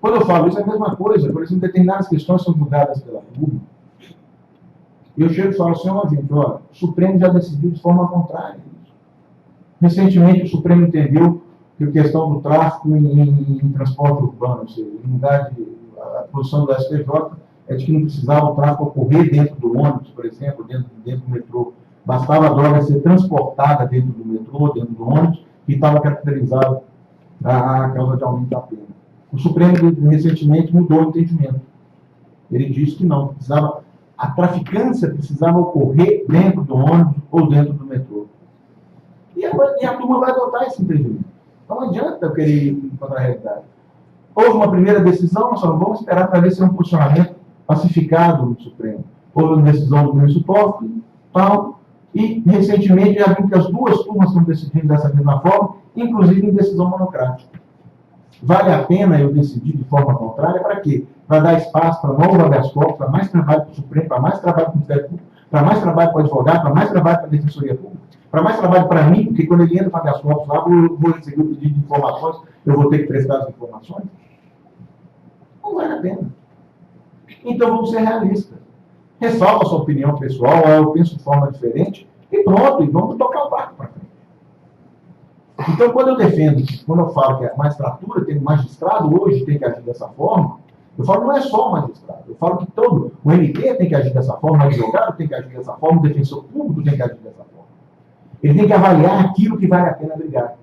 S3: Quando eu falo isso, é a mesma coisa. Por exemplo, determinadas questões são julgadas pela turma. Eu chego e falo, senhor gente, olha, o Supremo já decidiu de forma contrária. Recentemente, o Supremo entendeu que a questão do tráfico em transporte urbano, ou seja, em lugar de a posição do STJ é de que não precisava o tráfico ocorrer dentro do ônibus, por exemplo, dentro do metrô. Bastava a droga ser transportada dentro do metrô, dentro do ônibus, e estava caracterizado a causa de aumento da pena. O Supremo, recentemente, mudou o entendimento. Ele disse que não, a traficância precisava ocorrer dentro do ônibus ou dentro do metrô. E a turma vai adotar esse entendimento. Então não adianta eu querer ir contra a realidade. Houve uma primeira decisão, nós só vamos esperar para ver se é um posicionamento pacificado no Supremo. Houve uma decisão do ministro Toffoli, tal, e recentemente já viu que as duas turmas estão decidindo dessa mesma forma, inclusive em decisão monocrática. Vale a pena eu decidir de forma contrária para quê? Para dar espaço para novos habeas corpus, para mais trabalho para o Supremo, para mais trabalho para o Ministério Público, para mais trabalho para o advogado, para mais trabalho para a Defensoria Pública, para mais trabalho para mim, porque quando ele entra para habeas corpus lá, eu vou receber o pedido de informações, eu vou ter que prestar as informações. Não vale a pena. Então vamos ser realistas. Ressalva a sua opinião pessoal, eu penso de forma diferente, e pronto, e vamos tocar o barco para frente. Então, quando eu falo que a magistratura tem um magistrado hoje tem que agir dessa forma, eu falo não é só o magistrado, eu falo que todo o MP tem que agir dessa forma, o advogado tem que agir dessa forma, o defensor público tem que agir dessa forma. Ele tem que avaliar aquilo que vale a pena brigar.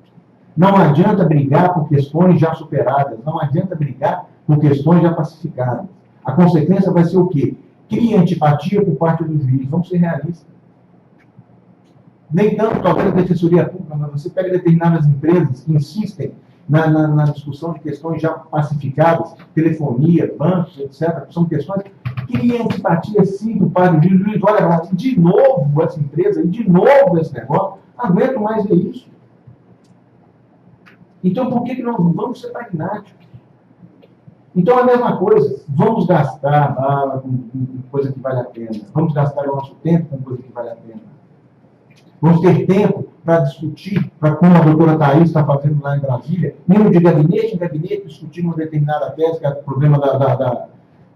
S3: Não adianta brigar por questões já superadas, não adianta brigar por questões já pacificadas. A consequência vai ser o quê? Cria antipatia por parte do juiz. Vamos ser realistas. Nem tanto, talvez, a Defensoria Pública, mas você pega determinadas empresas que insistem na discussão de questões já pacificadas, telefonia, bancos, etc., que são questões que cria antipatia, sim, do parte do juiz. Olha, de novo essa empresa, e de novo esse negócio, não aguento mais ver isso. Então, por que nós não vamos ser pragmáticos? Então, a mesma coisa, vamos gastar bala com coisa que vale a pena, vamos gastar o nosso tempo com coisa que vale a pena. Vamos ter tempo para discutir, para como a doutora Thaís está fazendo lá em Brasília, indo de gabinete em gabinete, discutindo uma determinada tese, que é o problema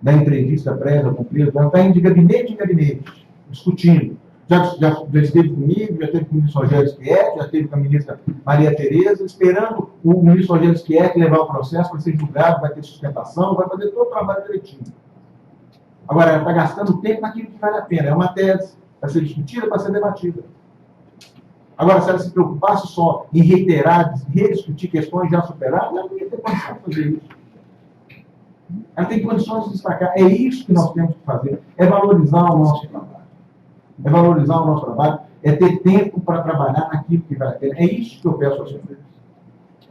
S3: da entrevista prévia com o preso. Ela está indo de gabinete em gabinete, discutindo. Já esteve comigo, já esteve com o ministro Rogério Schietti, já esteve com a ministra Maria Tereza, esperando o ministro Rogério Schietti levar o processo para ser julgado, vai ter sustentação, vai fazer todo o trabalho direitinho. Agora, ela está gastando tempo naquilo que vale a pena. É uma tese para ser discutida, para ser debatida. Agora, se ela se preocupasse só em reiterar, rediscutir questões já superadas, ela não ia ter condição de fazer isso. Ela tem condições de destacar. É isso que nós temos que fazer. É valorizar o nosso trabalho. É valorizar o nosso trabalho. É ter tempo para trabalhar naquilo que vale a pena. É isso que eu peço aos senhores.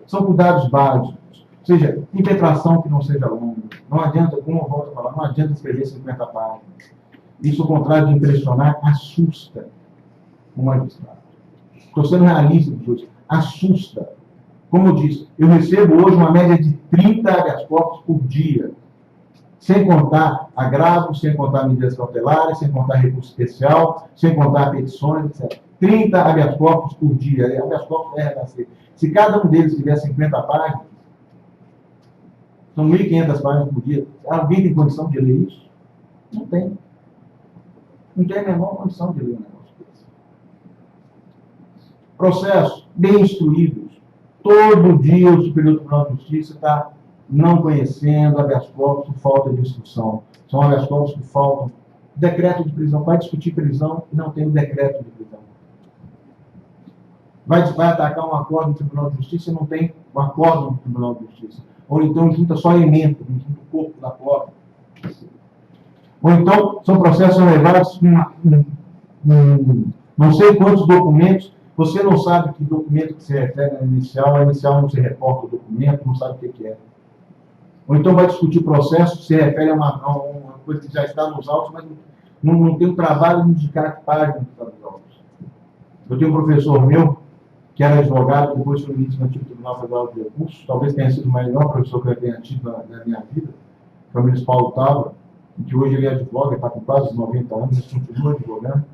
S3: São cuidados básicos. Ou seja, impetração que não seja longa. Não adianta, como eu volto a falar, não adianta escrever 50 páginas. Isso, ao contrário de impressionar, assusta o magistrado. Estou sendo realista dos outros. Assusta. Como eu disse, eu recebo hoje uma média de 30 habeas corpus por dia. Sem contar agravos, sem contar medidas cautelares, sem contar recurso especial, sem contar petições, etc. 30 habeas corpus por dia. Habeas corpus é RHC. Se cada um deles tiver 50 páginas, são 1.500 páginas por dia. Alguém tem condição de ler isso? Não tem. Não tem a menor condição de ler um negócio desse. Processos bem instruídos. Todo dia o Superior Tribunal de Justiça está não conhecendo habeas corpus por falta de instrução. São habeas corpus que faltam decreto de prisão. Vai discutir prisão e não tem o decreto de prisão. vai atacar um acordo no Tribunal de Justiça e não tem um acordo no Tribunal de Justiça. Ou então junta só elemento, não junta o corpo da prova. Ou então são processos levados não sei quantos documentos, você não sabe que documento que se refere à inicial, a inicial não se reporta o documento, não sabe o que é. Ou então vai discutir processo que se refere a uma coisa que já está nos autos, mas não tem o trabalho de indicar que página que está nos autos. Eu tenho um professor meu, que era advogado, depois foi ministro do antigo Tribunal Federal de Recursos, talvez tenha sido o melhor professor que eu tenha tido na minha vida, que é o ministro Paulo Tava, que hoje ele é advogado, está com quase 90 anos, mas continua advogando.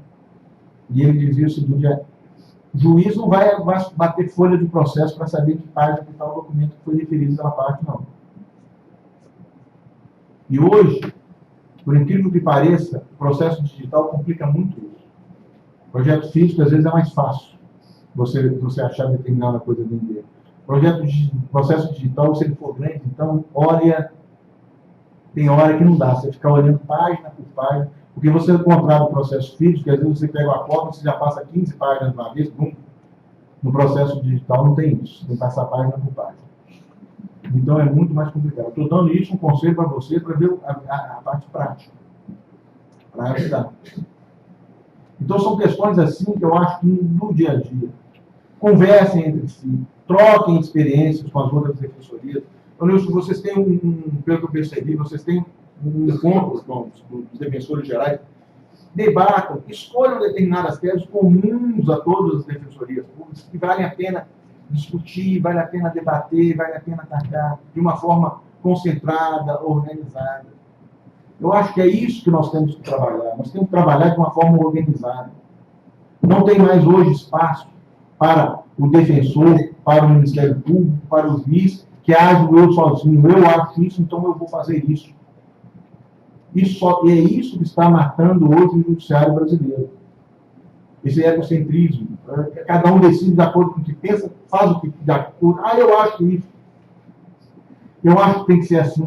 S3: E ele dizia o seguinte: o juiz não vai bater folha de processo para saber que página que está o documento que foi referido pela parte, não. E hoje, por incrível que pareça, o processo digital complica muito isso. Projeto físico, às vezes, é mais fácil você achar determinada coisa dentro dele. Processo digital, se ele for grande, então, olha, tem hora que não dá. Você ficar olhando página por página, porque você contrata o processo físico, às vezes você pega o acordo, você já passa 15 páginas de uma vez, no processo digital não tem isso, tem que passar página por página. Então é muito mais complicado. Estou dando isso um conselho para você, para ver a parte prática, para ajudar. Então são questões assim que eu acho que no dia a dia, conversem entre si, troquem experiências com as outras defensorias. Então, vocês têm pelo que eu percebi, vocês têm um encontro com os defensores gerais, debatam, escolham determinadas teses comuns a todas as defensorias públicas, que valem a pena discutir, vale a pena debater, vale a pena atacar de uma forma concentrada, organizada. Eu acho que é isso que nós temos que trabalhar. Nós temos que trabalhar de uma forma organizada. Não tem mais hoje espaço para o defensor, para o Ministério Público, para o juiz, que age eu sozinho. Eu acho isso, então eu vou fazer isso. E é isso que está matando hoje o judiciário brasileiro. Esse egocentrismo. Cada um decide de acordo com o que pensa, faz o que de acordo. Eu acho isso. Eu acho que tem que ser assim.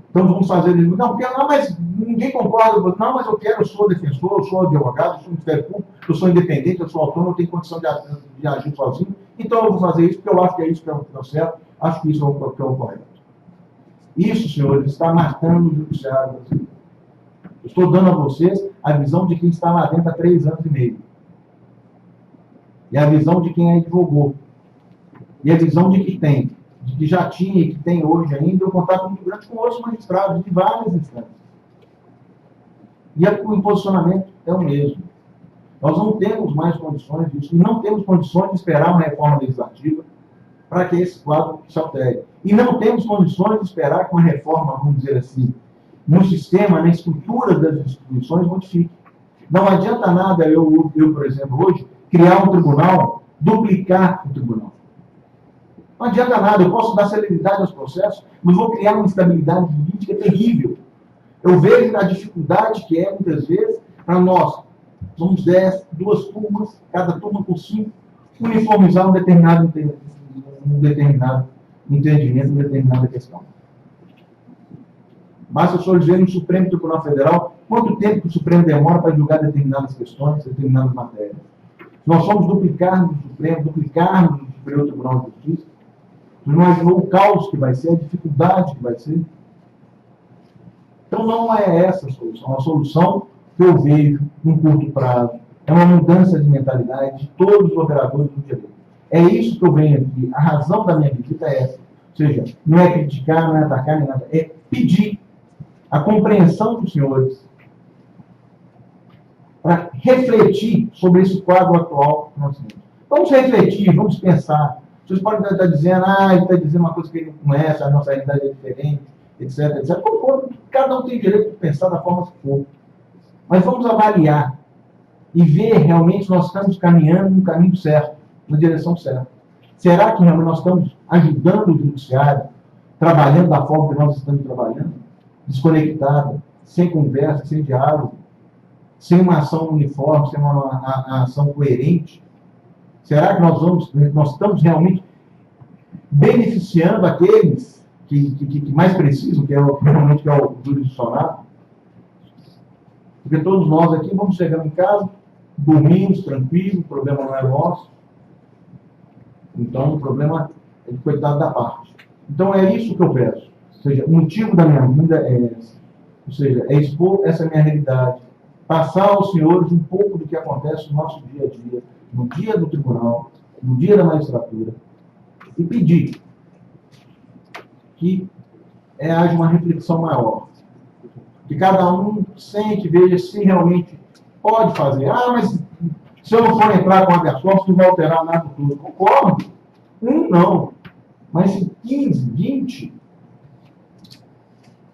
S3: Então vamos fazer isso. Não, mas ninguém concorda. Não, mas eu quero, eu sou defensor, eu sou advogado, eu sou Ministério Público, eu sou independente, eu sou autônomo, eu tenho condição de agir sozinho. Então eu vou fazer isso, porque eu acho que é isso que é o certo, acho que isso é o correto. Isso, senhores, está matando o judiciário brasileiro. Eu estou dando a vocês a visão de quem está lá dentro há 3 anos e meio. E a visão de quem advogou. E a visão de que tem, de que já tinha e que tem hoje ainda, um contato muito grande com outros magistrados de várias instâncias. E o posicionamento é o mesmo. Nós não temos mais condições disso, e não temos condições de esperar uma reforma legislativa para que esse quadro se altere. E não temos condições de esperar que uma reforma, vamos dizer assim, no sistema, na estrutura das instituições, modifique. Não adianta nada eu, por exemplo, hoje, criar um tribunal, duplicar o tribunal. Não adianta nada, eu posso dar celeridade aos processos, mas vou criar uma instabilidade jurídica terrível. Eu vejo a dificuldade que é, muitas vezes, para nós, somos 10, 2 turmas, cada turma com 5, uniformizar um determinado entendimento, uma determinada questão. Basta o senhor dizer no Supremo Tribunal Federal quanto tempo que o Supremo demora para julgar determinadas questões, determinadas matérias. Nós somos duplicarmos o Supremo, duplicarmos o Superior Tribunal de Justiça. Você não imaginou o caos que vai ser, a dificuldade que vai ser. Então não é essa a solução. A solução que eu vejo em curto prazo é uma mudança de mentalidade de todos os operadores do direito. É isso que eu venho aqui. A razão da minha visita é essa. Ou seja, não é criticar, não é atacar, nem nada. É pedir a compreensão dos senhores para refletir sobre esse quadro atual que nós temos. Vamos refletir, vamos pensar. Vocês podem estar dizendo, ele está dizendo uma coisa que ele não conhece, a nossa realidade é diferente, etc, etc. Cada um tem direito de pensar da forma que for. Mas vamos avaliar e ver realmente se nós estamos caminhando no caminho certo, na direção certa. Será que realmente nós estamos ajudando o judiciário, trabalhando da forma que nós estamos trabalhando? Desconectada, sem conversa, sem diálogo, sem uma ação uniforme, sem uma ação coerente? Será que nós estamos realmente beneficiando aqueles que mais precisam, que é o jurisdicionado? Porque todos nós aqui vamos chegando em casa, dormimos, tranquilo, o problema não é nosso, Então, o problema é de coitado da parte. Então, é isso que eu peço. Ou seja, o motivo da minha vinda é esse. Ou seja, é expor essa minha realidade, passar aos senhores um pouco do que acontece no nosso dia a dia, no dia do tribunal, no dia da magistratura, e pedir que haja uma reflexão maior. Que cada um sente, veja se realmente pode fazer. Ah, mas se eu não for entrar com habeas corpus, não vai alterar nada tudo. Concordo. Não. Mas se 15, 20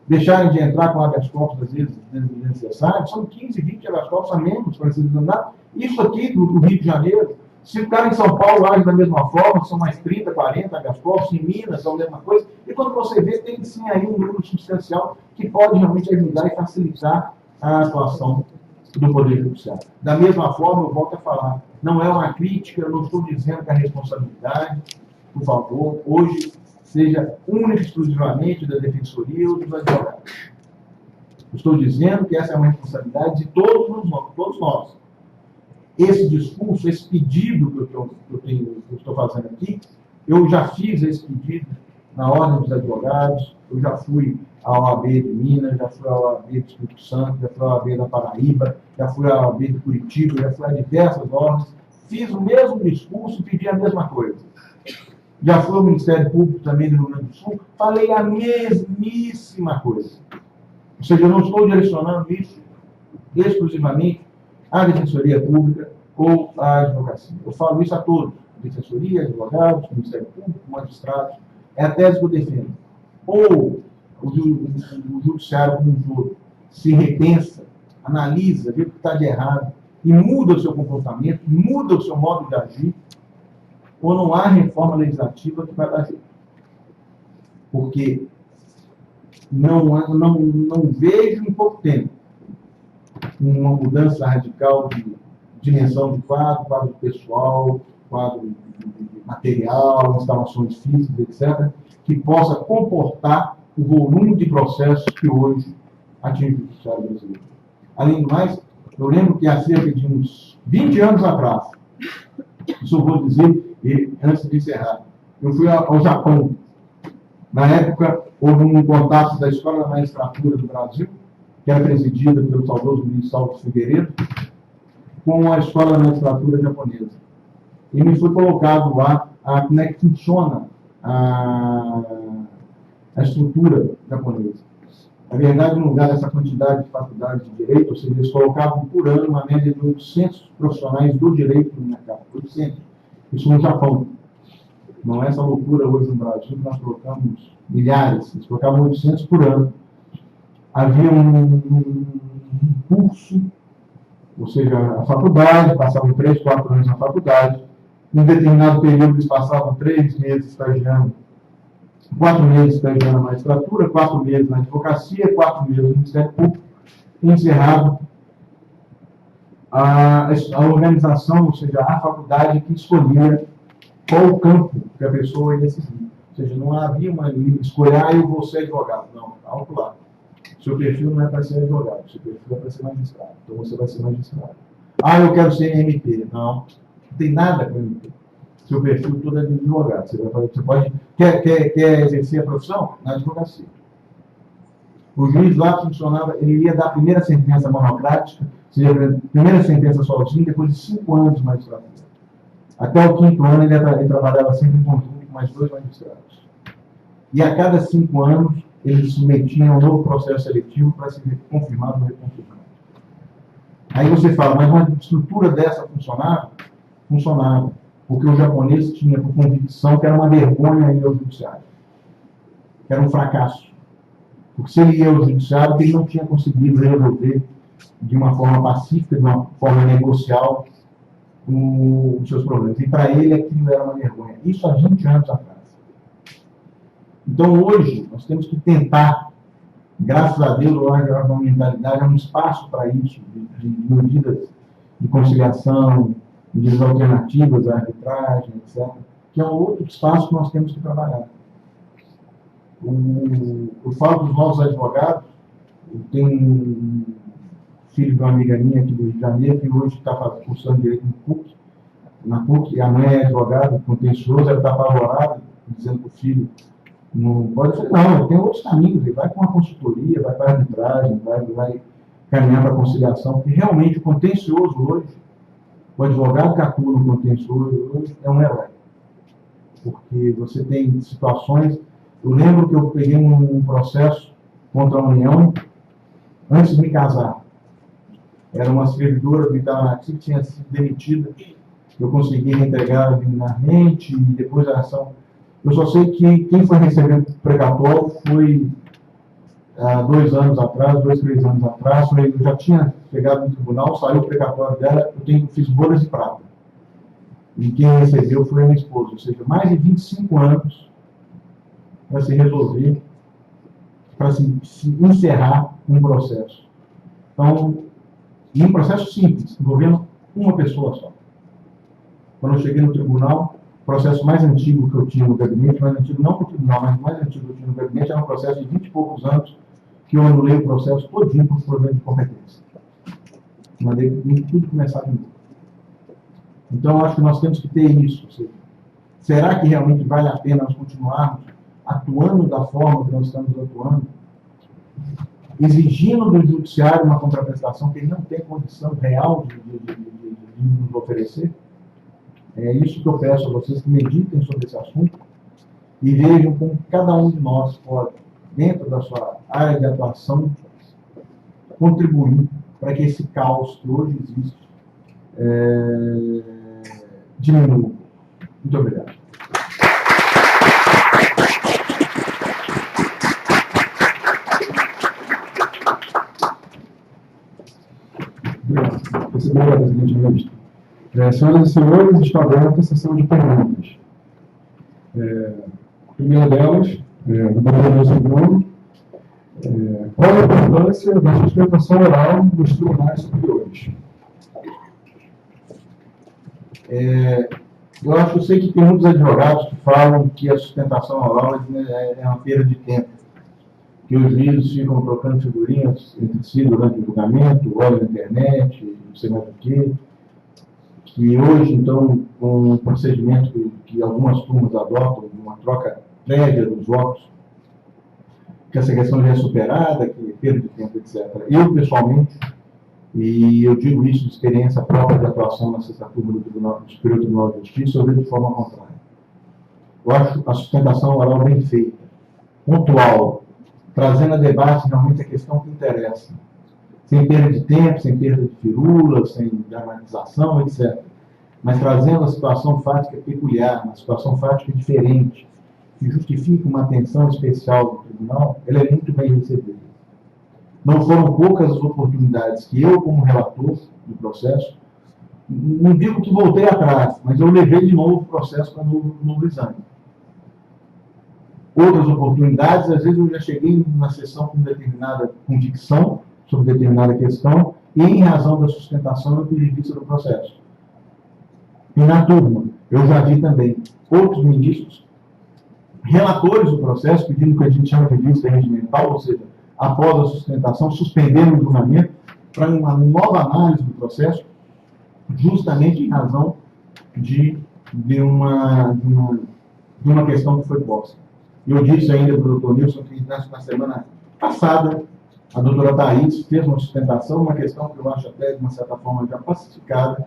S3: deixarem de entrar com habeas corpus, às vezes, desnecessários, são 15, 20 habeas corpus a menos para ser andar. Isso aqui do Rio de Janeiro, se o cara em São Paulo age da mesma forma, são mais 30, 40 habeas corpus, em Minas são a mesma coisa, e quando você vê, tem sim aí um número substancial que pode realmente ajudar e facilitar a atuação do Poder Judiciário. Da mesma forma, eu volto a falar, não é uma crítica, eu não estou dizendo que a responsabilidade, por favor, hoje seja única e exclusivamente da Defensoria ou dos advogados. Estou dizendo que essa é uma responsabilidade de todos nós. Esse discurso, esse pedido que eu estou fazendo aqui, eu já fiz esse pedido na Ordem dos Advogados, eu já fui à OAB de Minas, já fui à OAB do Espírito Santo, já fui à OAB da Paraíba, já fui à OAB de Curitiba, já fui a diversas ordens, fiz o mesmo discurso e pedi a mesma coisa. Já fui ao Ministério Público também do Rio Grande do Sul, falei a mesmíssima coisa. Ou seja, eu não estou direcionando isso exclusivamente à Defensoria Pública ou à advocacia. Eu falo isso a todos. Defensoria, advogados, Ministério Público, magistrados. É a tese que eu defendo. Ou o judiciário como um todo se repensa, analisa, vê o que está de errado e muda o seu comportamento, muda o seu modo de agir, ou não há reforma legislativa que vai dar jeito. Porque não vejo em pouco tempo uma mudança radical de dimensão de quadro pessoal, quadro de material, instalações físicas, etc., que possa comportar o volume de processos que hoje atinge o judiciário brasileiro. Além do mais, eu lembro que há cerca de uns 20 anos atrás, isso eu vou dizer antes de encerrar, eu fui ao Japão. Na época, houve um contato da Escola da Magistratura do Brasil, que era presidida pelo saudoso ministro Salvo Figueiredo, com a Escola da Magistratura japonesa. E me foi colocado lá como é que funciona a estrutura japonesa. Na verdade, no lugar dessa quantidade de faculdades de direito, ou seja, eles colocavam por ano uma média de 800 profissionais do direito no mercado. 800. Isso no Japão. Não é essa loucura hoje no Brasil, que nós colocamos milhares. Eles colocavam 800 por ano. Havia um curso, ou seja, a faculdade, passavam 3, 4 anos na faculdade. Em um determinado período, eles passavam 3 meses estagiando, 4 meses estagiando na magistratura, 4 meses na advocacia, 4 meses no Ministério Público, e encerrado a organização, ou seja, a faculdade que escolhia qual o campo que a pessoa ia seguir. Ou seja, não havia uma escolha, eu vou ser advogado. Não, alto lá. Seu perfil não é para ser advogado, seu perfil é para ser magistrado. Então você vai ser magistrado. Eu quero ser MP. Não tem nada com MP. Seu perfil todo é de advogado. Você pode quer exercer a profissão? Na advocacia. O juiz lá funcionava, ele ia dar a primeira sentença monocrática, ou seja, a primeira sentença sozinho, depois de 5 anos de magistratura. Até o 5º ano ele trabalhava sempre em conjunto com mais 2 magistrados. E a cada 5 anos ele submetia a um novo processo seletivo para ser confirmado ou reconfirmado. Aí você fala, mas uma estrutura dessa funcionava? Funcionava. Porque o japonês tinha por convicção que era uma vergonha ir ao judiciário. Que era um fracasso. Porque se ele ia ao judiciário, ele não tinha conseguido resolver de uma forma pacífica, de uma forma negocial, os seus problemas. E para ele aquilo era uma vergonha. Isso há 20 anos atrás. Então hoje nós temos que tentar, graças a Deus, a mentalidade é um espaço para isso, de medidas de conciliação, medidas alternativas à arbitragem, etc., que é um outro espaço que nós temos que trabalhar. Eu falo dos nossos advogados, eu tenho um filho de uma amiga minha aqui do Rio de Janeiro, que hoje está cursando direito no PUC, na PUC, a mãe é advogada, contencioso, ela está apavorada, dizendo para o filho, não pode fazer, não, tem outros caminhos, ele vai com a consultoria, vai para a arbitragem, vai caminhar para a conciliação, porque realmente o contencioso hoje, o advogado que atua no contencioso hoje é um herói. Porque você tem situações, eu lembro que eu peguei um processo contra a União antes de me casar. Era uma servidora militar que tinha sido demitida, eu consegui reintegrar liminarmente, e depois a ação. Eu só sei que quem foi receber o precatório foi há 2 anos atrás, 2, 3 anos atrás, eu já tinha chegado no tribunal, saiu o precatório dela, fiz bodas de prata. E quem recebeu foi a minha esposa, ou seja, mais de 25 anos para se resolver, para se encerrar um processo. Então, e um processo simples, envolvendo uma pessoa só. Quando eu cheguei no tribunal, o processo mais antigo que eu tinha no gabinete, mais antigo não no tribunal, mas mais antigo que eu tinha no gabinete, era um processo de 20 e poucos anos, que eu anulei o processo todinho por problema de competência. Mandei tudo começar de novo. Então, eu acho que nós temos que ter isso. Ou seja, será que realmente vale a pena nós continuarmos atuando da forma que nós estamos atuando? Exigindo do judiciário uma contraprestação que ele não tem condição real de nos oferecer? É isso que eu peço a vocês, que meditem sobre esse assunto e vejam como cada um de nós pode, dentro da sua área de atuação, contribuir para que esse caos que hoje existe diminua. Muito obrigado.
S1: Obrigado, presidente ministro. Senhoras e senhores, está aberta a sessão de perguntas. A primeira delas, do governador Bruno, qual a importância da sustentação oral nos tribunais superiores?
S3: Eu sei que tem muitos advogados que falam que a sustentação oral é uma perda de tempo, que os juízes ficam trocando figurinhas entre si durante o julgamento, olham na internet, não sei mais o quê. Que hoje, então, com o procedimento que algumas turmas adotam, uma troca prévia dos votos, que essa questão já é superada, que é perda de tempo, etc. Eu, pessoalmente, e eu digo isso de experiência própria de atuação na sexta turma do Superior Tribunal de Justiça, eu vejo de forma contrária. Eu acho a sustentação oral bem feita, pontual, trazendo a debate realmente a questão que interessa. Sem perda de tempo, sem perda de firula, sem dramatização, etc. Mas trazendo a situação fática peculiar, uma situação fática diferente, que justifica uma atenção especial do tribunal, ela é muito bem recebida. Não foram poucas as oportunidades que eu, como relator do processo, não digo que voltei atrás, mas eu levei de novo o processo para um novo exame. Outras oportunidades, às vezes eu já cheguei na sessão com determinada convicção sobre determinada questão e, em razão da sustentação, eu pedi vista do processo. E na turma, eu já vi também outros ministros, relatores do processo, pedindo o que a gente chama de vista regimental, ou seja, após a sustentação, suspendendo o julgamento para uma nova análise do processo, justamente em razão de uma questão que foi posta. Eu disse ainda para o doutor Nilson que na semana passada a doutora Thaís fez uma sustentação, uma questão que eu acho até de uma certa forma já pacificada,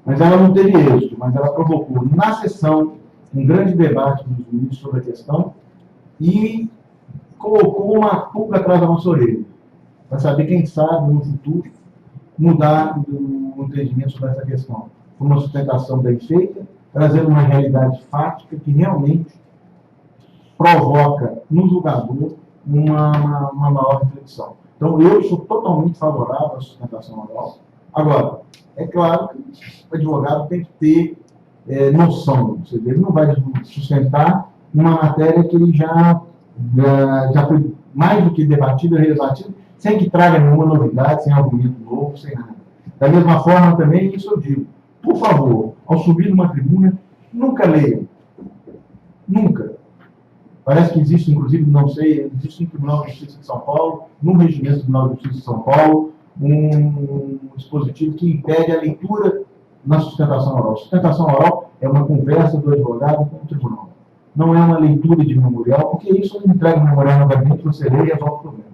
S3: mas ela não teve êxito, mas ela provocou na sessão um grande debate dos ministros sobre a questão e colocou uma pulga atrás da nossa orelha, para saber, quem sabe, no futuro, mudar o entendimento sobre essa questão. Foi uma sustentação bem feita, trazendo uma realidade fática que realmente provoca no julgador uma maior reflexão. Então, eu sou totalmente favorável à sustentação oral. Agora, é claro que o advogado tem que ter noção. Ele não vai sustentar uma matéria que ele já foi mais do que debatida e rebatido, sem que traga nenhuma novidade, sem argumento novo, sem nada. Da mesma forma, também, isso eu digo, por favor, ao subir numa tribuna, nunca leiam. Nunca. Parece que existe, inclusive, não sei, existe no Tribunal de Justiça de São Paulo, no regimento do Tribunal de Justiça de São Paulo, um dispositivo que impede a leitura na sustentação oral. Sustentação oral é uma conversa do advogado com o tribunal. Não é uma leitura de memorial, porque isso não entrega o memorial no gabinete, você lê e resolve o problema.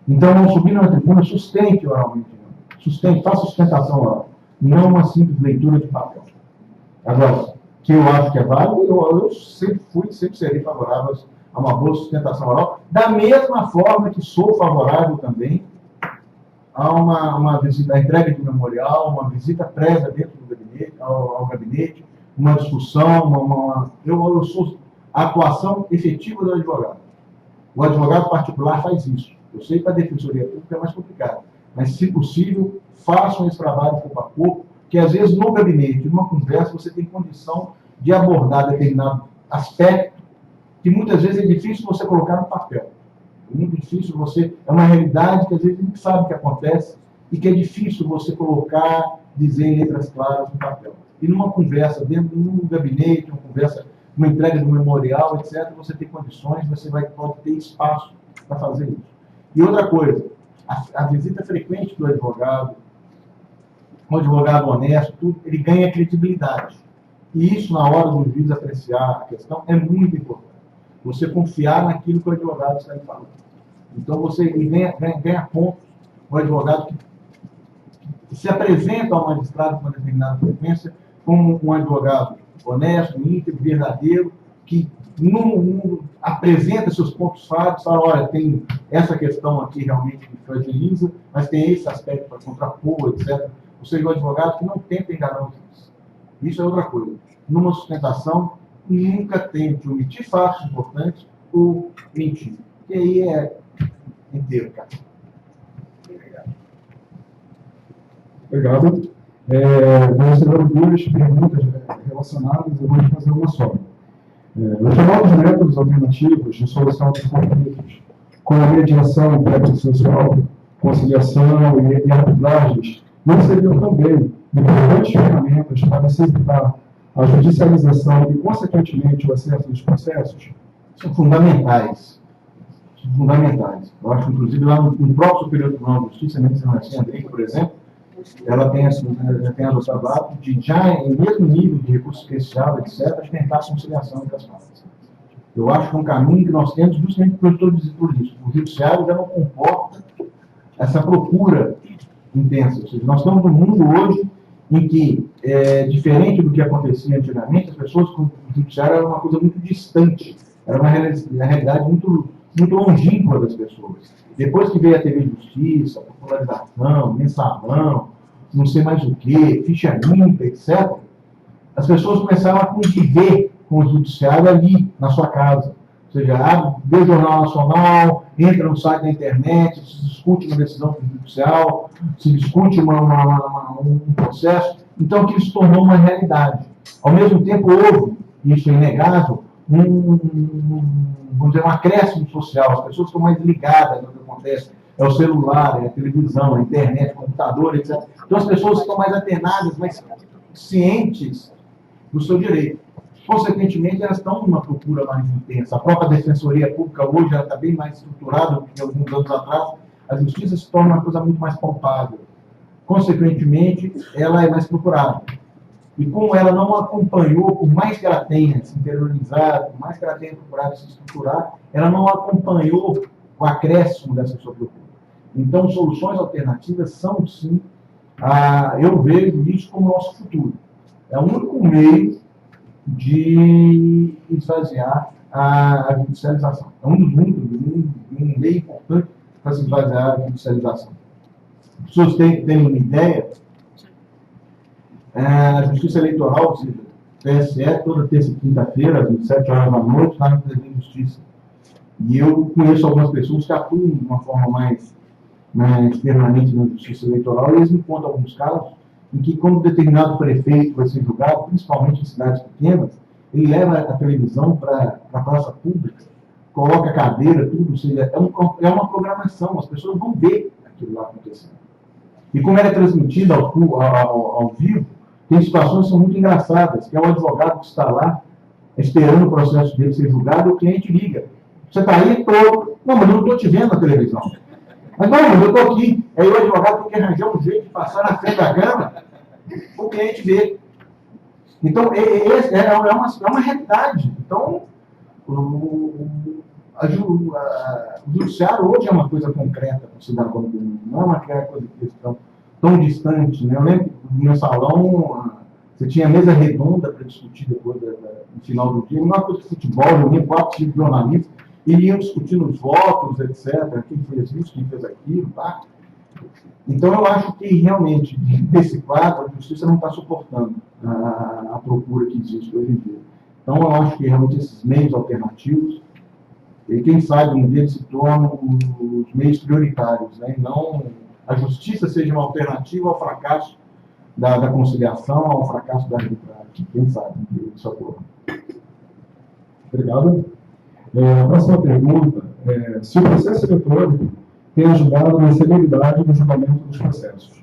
S3: Então, ao subir na tribuna, sustente oralmente. Sustente, faça sustentação oral. Não uma simples leitura de papel. Agora, que eu acho que é válido, eu sempre fui, sempre serei favorável a uma boa sustentação oral, da mesma forma que sou favorável também a uma visita, a entrega de memorial, uma visita prévia dentro do gabinete, ao gabinete, uma discussão, eu sou a atuação efetiva do advogado. O advogado particular faz isso. Eu sei que a defensoria pública é mais complicado, mas, se possível, façam esse trabalho corpo a corpo, que às vezes no gabinete, numa conversa, você tem condição de abordar determinado aspecto que muitas vezes é difícil você colocar no papel. É muito difícil você... É uma realidade que às vezes a gente sabe que acontece e que é difícil você colocar, dizer em letras claras no papel. E numa conversa, dentro de um gabinete, uma conversa, uma entrega de um memorial, etc., você tem condições, você pode ter espaço para fazer isso. E outra coisa, a visita frequente do advogado, um advogado honesto, tudo, ele ganha credibilidade. E isso, na hora do juiz apreciar a questão, é muito importante. Você confiar naquilo que o advogado está lhe falando. Então, ele ganha pontos. O advogado que se apresenta ao magistrado com uma determinada frequência como um advogado honesto, íntegro, verdadeiro, que não apresenta seus pontos fracos, fala, olha, tem essa questão aqui realmente que fragiliza, mas tem esse aspecto para contrapor, etc. Ou seja, o advogado que não tenta enganar o juiz. Isso é outra coisa. Numa sustentação, nunca tente omitir fatos importantes ou mentir. E aí é inteiro, cara.
S1: Obrigado. Vamos receber duas perguntas relacionadas, eu vou fazer uma só. Os chamados métodos alternativos de solução de conflitos, como a mediação pré-processual, conciliação e arbitragens, não seriam também importantes ferramentas para facilitar a judicialização e, consequentemente, o acesso dos processos?
S3: São fundamentais. São fundamentais. Eu acho que, inclusive, lá no próprio Superior Tribunal de Justiça, a ministra Marcinha Henrique, por exemplo, ela tem adotado o hábito de, já em mesmo nível de recurso especial, etc., de tentar a conciliação entre as partes. Eu acho que é um caminho que nós temos justamente por isso. O judiciário já não comporta essa procura intensa. Ou seja, nós estamos num mundo hoje em que, diferente do que acontecia antigamente, as pessoas com o judiciário era uma coisa muito distante, era uma realidade muito, muito longínqua das pessoas. Depois que veio a TV Justiça, a popularização, mensalão, não sei mais o que, ficha limpa, etc., as pessoas começaram a conviver com o judiciário ali, na sua casa. Ou seja, vê o Jornal Nacional, entra no site da internet, se discute uma decisão judicial, se discute um processo. Então, aquilo se tornou uma realidade. Ao mesmo tempo, houve, isso é inegável, vamos dizer, um acréscimo social. As pessoas estão mais ligadas ao que acontece. É o celular, é a televisão, a internet, o computador, etc. Então, as pessoas estão mais atenadas, mais cientes do seu direito. Consequentemente, elas estão numa procura mais intensa. A própria Defensoria Pública hoje já está bem mais estruturada do que alguns anos atrás. A justiça se torna uma coisa muito mais palpável. Consequentemente, ela é mais procurada. E como ela não acompanhou, por mais que ela tenha se interiorizado, por mais que ela tenha procurado se estruturar, ela não acompanhou o acréscimo dessa sua procura. Então, soluções alternativas são, sim, eu vejo isso como nosso futuro. É o único meio de esvaziar a judicialização. É um meio importante para se esvaziar a judicialização. As pessoas têm uma ideia, a Justiça Eleitoral, ou seja, TSE, toda terça e quinta-feira, às 27 horas da noite, está no Presidente de Justiça. E eu conheço algumas pessoas que atuam de uma forma mais permanente na Justiça Eleitoral, e eles me contam alguns casos em que, quando determinado prefeito vai ser julgado, principalmente em cidades pequenas, ele leva a televisão para a praça pública, coloca a cadeira, tudo, ou seja, é uma programação, as pessoas vão ver aquilo lá acontecendo. E como ela é transmitida ao vivo, tem situações que são muito engraçadas, que é o advogado que está lá, esperando o processo dele ser julgado, e o cliente liga. Você está aí, estou. Não, mas eu não estou te vendo na televisão. Mas não, mas eu estou aqui. Aí o advogado tem que arranjar um jeito de passar na frente da câmera. cliente vê. Então, é uma realidade. Então, o judiciário hoje é uma coisa concreta para o cidadão comum, não é uma coisa que estão tão distante. Né? Eu lembro que no meu salão você tinha mesa redonda para discutir depois no final do dia, não é uma coisa de futebol, eu tinha 4 tipos de jornalistas, e iam discutindo os votos, etc., quem fez isso, quem fez aquilo, tá? Então, eu acho que, realmente, nesse quadro, a justiça não está suportando a procura que existe hoje em dia. Então, eu acho que, realmente, esses meios alternativos, e quem sabe, um dia eles se tornam os meios prioritários, né? E não a justiça seja uma alternativa ao fracasso da conciliação, ao fracasso da arbitragem. Quem sabe isso ocorra.
S1: Obrigado. A próxima pergunta é se o processo eletrônico tem ajudado na celeridade do julgamento dos processos.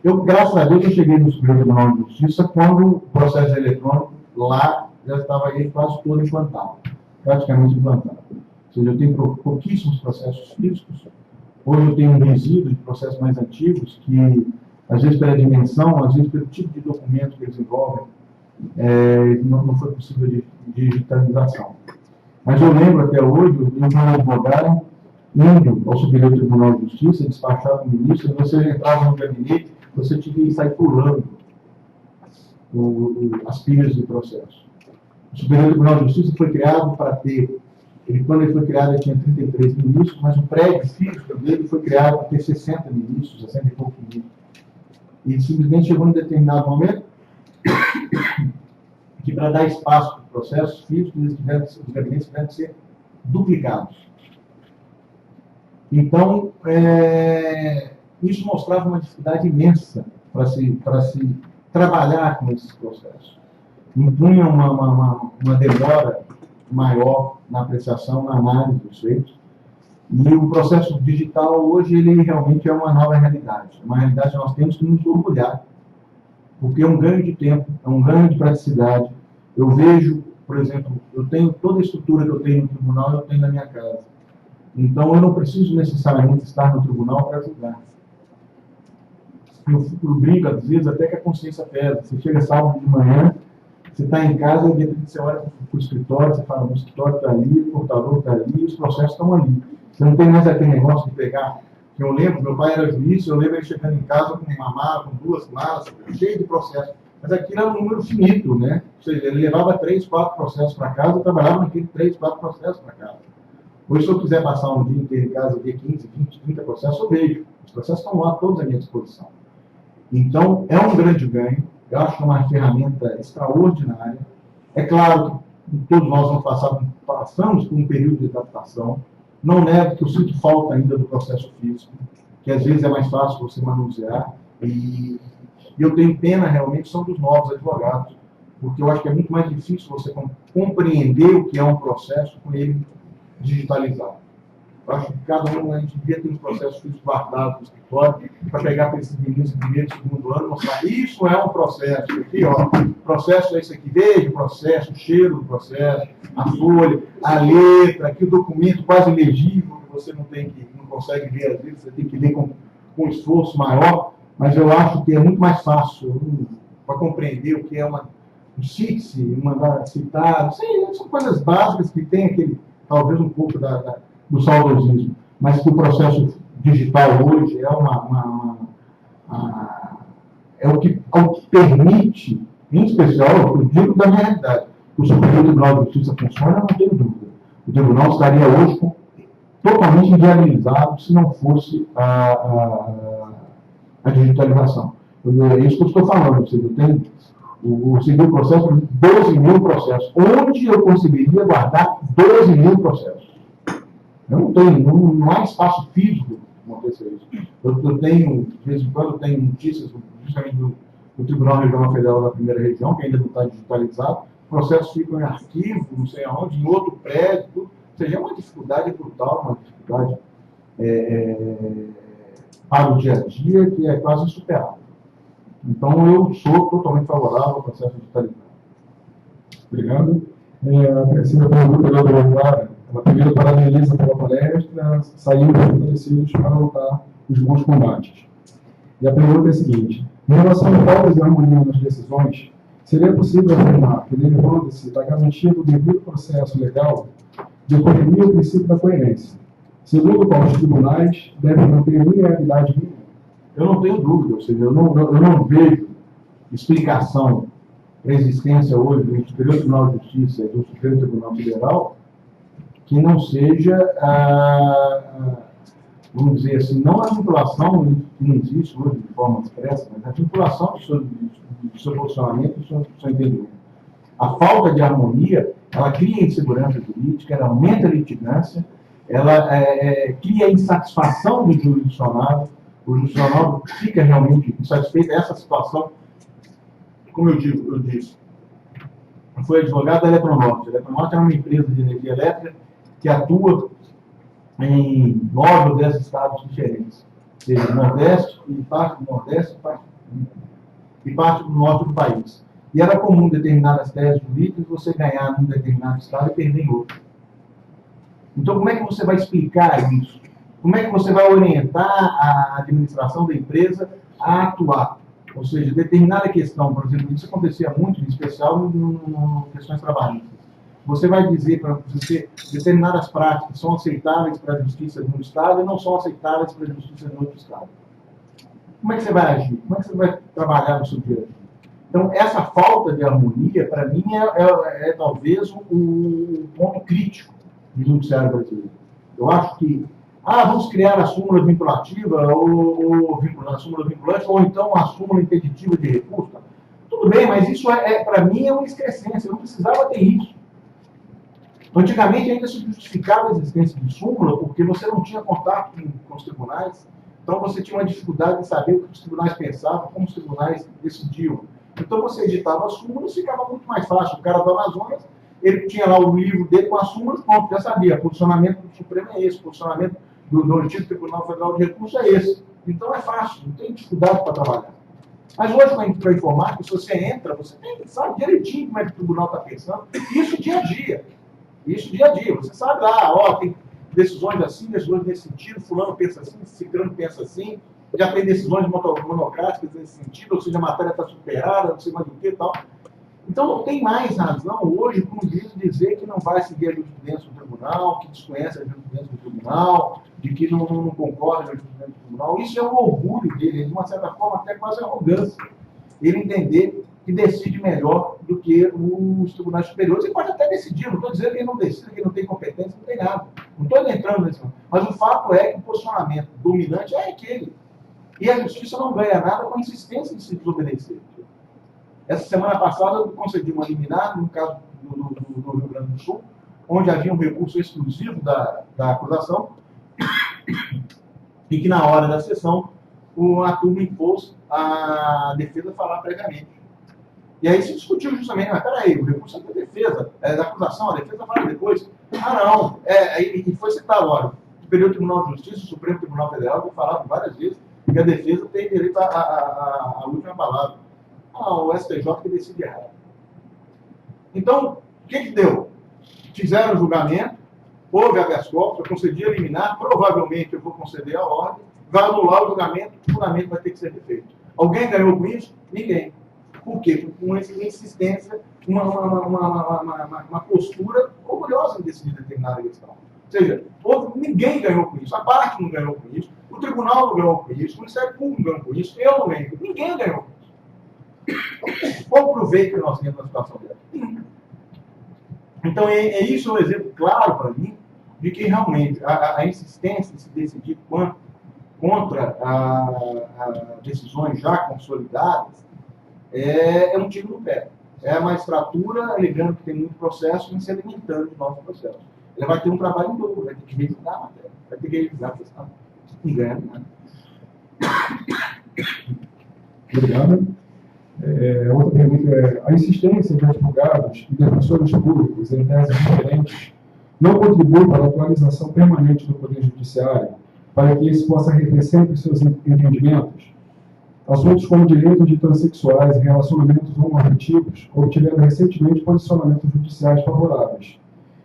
S3: Eu, graças a Deus, eu cheguei no Superior Tribunal de Justiça quando o processo eletrônico lá já estava aí quase todo implantado, praticamente implantado. Ou seja, eu tenho pouquíssimos processos físicos. Hoje eu tenho um resíduo de processos mais antigos que, às vezes pela dimensão, às vezes pelo tipo de documento que eles envolvem, não foi possível de digitalização. Mas eu lembro até hoje, eu vi um advogado indo ao Superior Tribunal de Justiça, despachado com o ministro, você entrava no gabinete, você tinha que sair pulando as pilhas de processo. O Superior Tribunal de Justiça foi criado para ter, quando ele foi criado, ele tinha 33 ministros, mas o prédio físico dele foi criado para ter 60 ministros, 60 e poucos ministros. E simplesmente chegou em determinado momento que, para dar espaço para os processos físicos, os gabinetes tiveram que ser duplicados. Então, isso mostrava uma dificuldade imensa para se trabalhar com esses processos. Impunha uma demora maior na apreciação, na análise dos feitos. E o processo digital, hoje, ele realmente é uma nova realidade. Uma realidade que nós temos que nos orgulhar, porque é um ganho de tempo, é um ganho de praticidade. Eu vejo, por exemplo, eu tenho toda a estrutura que eu tenho no tribunal, eu tenho na minha casa. Então, eu não preciso necessariamente estar no tribunal para julgar. Eu brinco, às vezes, até que a consciência pesa. Você chega sábado de manhã, você está em casa, e de repente você olha para o escritório, você fala, o escritório está ali, o computador está ali, os processos estão ali. Você não tem mais aquele negócio de pegar. Eu lembro, meu pai era juiz, eu lembro ele chegando em casa com uma mala, com 2 malas, cheio de processos. Mas aquilo era um número finito, né? Ou seja, ele levava 3, 4 processos para casa e trabalhava naquele 3, 4 processos para casa. Hoje, se eu quiser passar um dia inteiro em casa, ver 15, 20, 30 processos, eu vejo. Os processos estão lá, todos à minha disposição. Então, é um grande ganho. Eu acho que é uma ferramenta extraordinária. É claro que todos nós não passamos por um período de adaptação. Não nego que eu sinto falta ainda do processo físico, que às vezes é mais fácil você manusear. E eu tenho pena, realmente, são dos novos advogados, porque eu acho que é muito mais difícil você compreender o que é um processo com ele digitalizado. Eu acho que cada um, a gente devia ter uns processos físicos guardados no escritório, para pegar para esses meninos em primeiro e segundo ano e mostrar, isso é um processo. Aqui, ó, processo é isso aqui, veja o processo, o cheiro do processo, a folha, a letra, aqui o documento quase legível, que você não consegue ver às vezes, você tem que ler com esforço maior, mas eu acho que é muito mais fácil para compreender o que é um CITSE, mandar citar, são coisas básicas que tem aquele, talvez um pouco do saudosismo, mas que o processo digital hoje é o que permite, em especial, eu digo da minha realidade, o Superior Tribunal de Justiça funciona, eu não tenho dúvida. O tribunal estaria hoje totalmente inviabilizado se não fosse a digitalização. É isso que eu estou falando. Eu tenho o processo de 12 mil processos. Onde eu conseguiria guardar 12 mil processos? Eu não tenho, não há espaço físico para acontecer isso. Eu tenho, de vez em quando, tenho notícias justamente do Tribunal Regional Federal da Primeira Região, que ainda não está digitalizado. Processos ficam em arquivo, não sei aonde, em outro prédio, tudo. Ou seja, é uma dificuldade brutal, uma dificuldade para o dia a dia que é quase insuperável. Então, eu sou totalmente favorável ao processo digitalizado.
S1: Obrigado. A terceira pergunta da doutora, ela primeiro parabeniza pela palestra, saímos fortalecidos para lutar os bons combates. E a pergunta é a seguinte: em relação à falta de harmonia nas decisões, seria possível afirmar que, derivando-se da garantia do devido processo legal, decorreria o princípio da coerência, segundo o qual os tribunais devem manter linearidade mínima?
S3: Eu não tenho dúvida, ou seja, eu não vejo explicação para a existência hoje do Superior Tribunal de Justiça e do Supremo Tribunal Federal que não seja, vamos dizer assim, não a vinculação que não existe hoje de forma expressa, mas a vinculação do seu posicionamento e do seu entendimento. A falta de harmonia, ela cria insegurança jurídica, ela aumenta a litigância, ela cria insatisfação do jurisdicionado, o jurisdicionado fica realmente insatisfeito. Essa situação, como eu disse, foi advogado da Eletronorte. A Eletronorte é uma empresa de energia elétrica que atua em 9 ou 10 estados diferentes, ou seja, Nordeste e parte do Nordeste e parte do Norte do país. E era comum determinadas teses jurídicas você ganhar num determinado estado e perder em outro. Então, como é que você vai explicar isso? Como é que você vai orientar a administração da empresa a atuar? Ou seja, determinada questão, por exemplo, isso acontecia muito, em especial em questões trabalhistas. Você vai dizer para você determinadas práticas são aceitáveis para a justiça de um estado e não são aceitáveis para a justiça de outro estado. Como é que você vai agir? Como é que você vai trabalhar no seu dia a dia? Então, essa falta de harmonia, para mim, é talvez o ponto crítico do judiciário brasileiro. Eu acho que, vamos criar a súmula vinculativa, ou a súmula vinculante, ou então a súmula impeditiva de recurso. Tudo bem, mas isso, para mim, é uma excrescência. Eu não precisava ter isso. Antigamente, ainda se justificava a existência de súmula, porque você não tinha contato com os tribunais. Então, você tinha uma dificuldade de saber o que os tribunais pensavam, como os tribunais decidiam. Então, você editava as súmulas e ficava muito mais fácil. O cara do Amazonas, ele tinha lá o livro dele com as súmulas, pronto, já sabia. O posicionamento do Supremo é esse, o posicionamento do antigo Tribunal Federal de Recursos é esse. Então, é fácil, não tem dificuldade para trabalhar. Mas hoje, para informática, se você entra, você sabe direitinho como é que o tribunal está pensando. Isso dia a dia. Isso dia a dia. Você sabe lá, tem decisões assim, decisões nesse sentido, fulano pensa assim, ciclano pensa assim, já tem decisões monocráticas nesse sentido, ou seja, a matéria está superada, não sei mais o que e tal. Então, não tem mais razão hoje para um juiz dizer que não vai seguir a jurisprudência do tribunal, que desconhece a jurisprudência do tribunal, de que não concorda com a jurisprudência do tribunal. Isso é um orgulho dele, de uma certa forma, até quase arrogância. Ele entender que decide melhor do que os tribunais superiores. Ele pode até decidir, não estou dizendo que ele não decide, que ele não tem competência, não tem nada. Não estou entrando nesse. Mas o fato é que o posicionamento dominante é aquele. E a justiça não ganha nada com a insistência de se desobedecer. Essa semana passada, eu concedi uma liminar, no caso do Rio Grande do Sul, onde havia um recurso exclusivo da acusação, e que na hora da sessão, a turma impôs a defesa falar previamente. E aí se discutiu justamente, mas peraí, o recurso é da defesa, da acusação, a defesa fala depois. Não, e foi citado, olha, o Superior Tribunal de Justiça, o Supremo Tribunal Federal, tem falado várias vezes que a defesa tem direito à última palavra. O STJ que decide errado. Então, o que deu? Fizeram o julgamento, houve habeas corpus, eu concedi a liminar, provavelmente eu vou conceder a ordem, vai anular o julgamento, o julgamento vai ter que ser refeito. Alguém ganhou com isso? Ninguém. Por quê? Porque uma insistência, uma postura orgulhosa em decidir determinada questão. Ou seja, ninguém ganhou com isso, a parte não ganhou com isso, o tribunal não ganhou com isso, o Ministério Público não ganhou com isso, eu não ganhei, ninguém ganhou com isso. Qual o proveito que nós temos na situação dela? Então, isso um exemplo claro para mim de que realmente a insistência de se decidir contra decisões já consolidadas é um tiro no pé. É a magistratura alegando que tem muito processo, mas se alimentando de novos processos. Ela vai ter um trabalho duro, vai ter que revisar a matéria, vai ter que revisar a questão. Não ganha nada.
S1: Obrigado. Outra pergunta é: a insistência de advogados e defensores públicos em teses diferentes não contribui para a atualização permanente do Poder Judiciário, para que esse possa reter sempre seus entendimentos? Assuntos como direitos de transexuais e relacionamentos homoafetivos obtiveram recentemente posicionamentos judiciais favoráveis.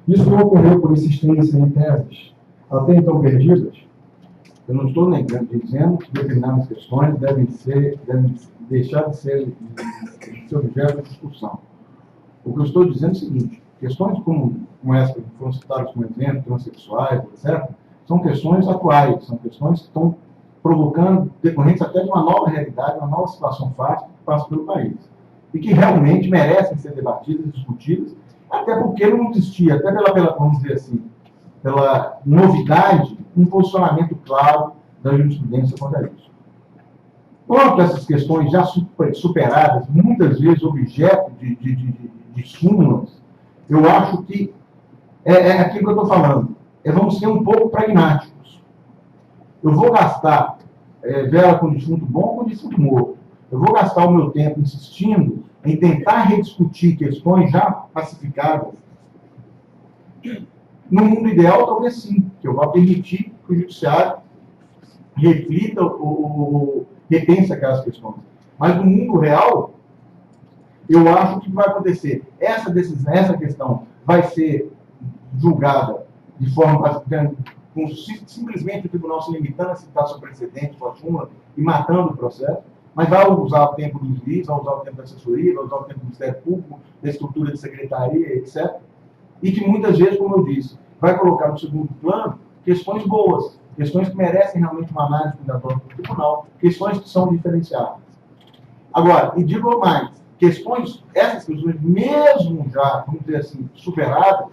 S1: Isso não ocorreu por insistência em teses até então perdidas?
S3: Eu não estou negando, dizendo que determinadas questões devem deixar de ser objeto de discussão. O que eu estou dizendo é o seguinte: questões como essa, que foram citadas como exemplo, transexuais, etc., são questões atuais, são questões que estão provocando, decorrentes até de uma nova realidade, uma nova situação fática que passa pelo país. E que realmente merecem ser debatidas, discutidas, até porque não existia, até vamos dizer assim, pela novidade, um posicionamento claro da jurisprudência quanto a isso. Quanto a essas questões já superadas, muitas vezes objeto de súmulas, eu acho que é aquilo que eu estou falando. Vamos ser um pouco pragmáticos. Eu vou gastar vela com defunto bom ou com defunto morto. Eu vou gastar o meu tempo insistindo em tentar rediscutir questões já pacificadas. No mundo ideal, talvez sim, que eu vá permitir que o judiciário reflita ou repense aquelas questões. Mas no mundo real, eu acho que vai acontecer. Essa questão vai ser julgada de forma com simplesmente o tribunal se limitando a citar seu precedente, sua súmula, e matando o processo, mas vai usar o tempo do juiz, vai usar o tempo da assessoria, vai usar o tempo do Ministério Público, da estrutura de secretaria, etc. E que muitas vezes, como eu disse, vai colocar no segundo plano questões boas, questões que merecem realmente uma análise cuidadosa do tribunal, questões que são diferenciadas. Agora, e digo mais, essas questões, mesmo já, vamos dizer assim, superadas,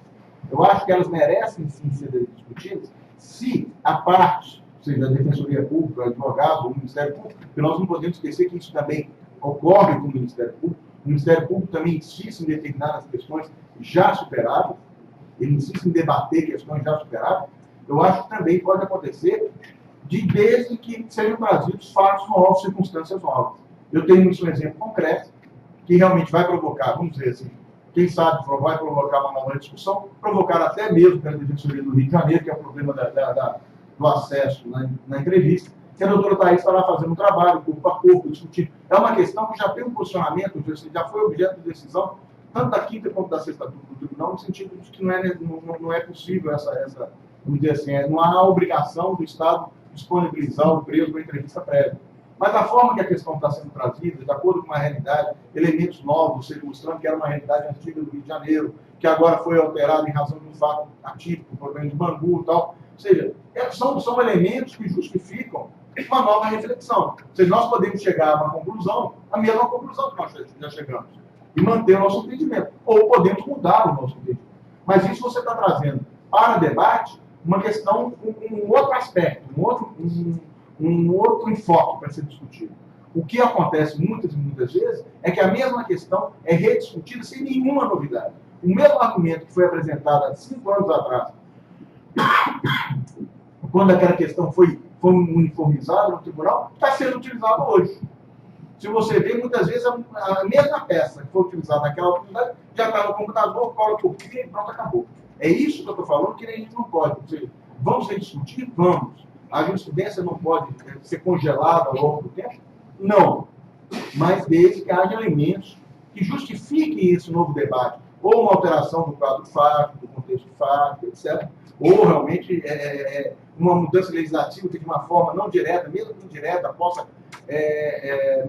S3: eu acho que elas merecem sim ser discutidas se a parte, seja a Defensoria Pública, o advogado, o Ministério Público, porque nós não podemos esquecer que isso também ocorre com o Ministério Público. O Ministério Público também insiste em determinadas questões já superadas, ele insiste em debater questões já superadas. Eu acho que também pode acontecer desde que sejam trazidos fatos novos, circunstâncias novas. Eu tenho isso um exemplo concreto, que realmente vai provocar, vamos dizer assim, quem sabe vai provocar uma nova discussão, provocar até mesmo pela Defensoria do Rio de Janeiro, que é o problema do acesso na entrevista, que a doutora Thaís está lá fazendo um trabalho, corpo a corpo, discutindo. É uma questão que já tem um posicionamento, já foi objeto de decisão, tanto da quinta quanto da sexta do tribunal, no sentido de que não é possível vamos dizer assim, não há obrigação do Estado disponibilizar o preso para entrevista prévia. Mas a forma que a questão está sendo trazida, de acordo com uma realidade, elementos novos, mostrando que era uma realidade antiga do Rio de Janeiro, que agora foi alterada em razão de um fato atípico, problema de Bangu e tal. Ou seja, são elementos que justificam uma nova reflexão. Ou seja, nós podemos chegar a uma conclusão, a mesma conclusão que nós já chegamos, e manter o nosso entendimento. Ou podemos mudar o nosso entendimento. Mas isso você está trazendo para debate uma questão com um outro aspecto, um outro enfoque para ser discutido. O que acontece muitas e muitas vezes é que a mesma questão é rediscutida sem nenhuma novidade. O mesmo argumento que foi apresentado há 5 anos atrás, quando aquela questão foi uniformizada no tribunal, está sendo utilizado hoje. Se você vê, muitas vezes a mesma peça que foi utilizada naquela oportunidade já está no computador, cola por copia e pronto, acabou. É isso que eu estou falando, que a gente não pode. Ou seja, vamos rediscutir? Vamos. A jurisprudência não pode ser congelada ao longo do tempo? Não. Mas desde que haja elementos que justifiquem esse novo debate. Ou uma alteração do quadro fático, do contexto fático, etc. Ou realmente uma mudança legislativa que de uma forma não direta, mesmo que indireta, possa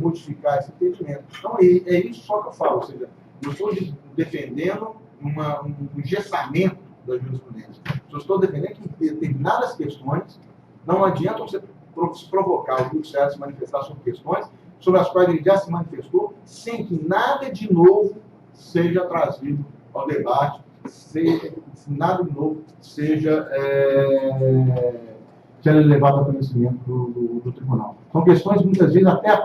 S3: modificar esse entendimento. Então é isso só que eu falo. Ou seja, eu estou defendendo um engessamento da jurisprudência. Eu estou defendendo que determinadas questões não adianta você provocar o judiciário a se manifestar sobre questões sobre as quais ele já se manifestou, sem que nada de novo seja trazido ao debate, nada de novo seja levado ao conhecimento do tribunal. São questões, muitas vezes, até a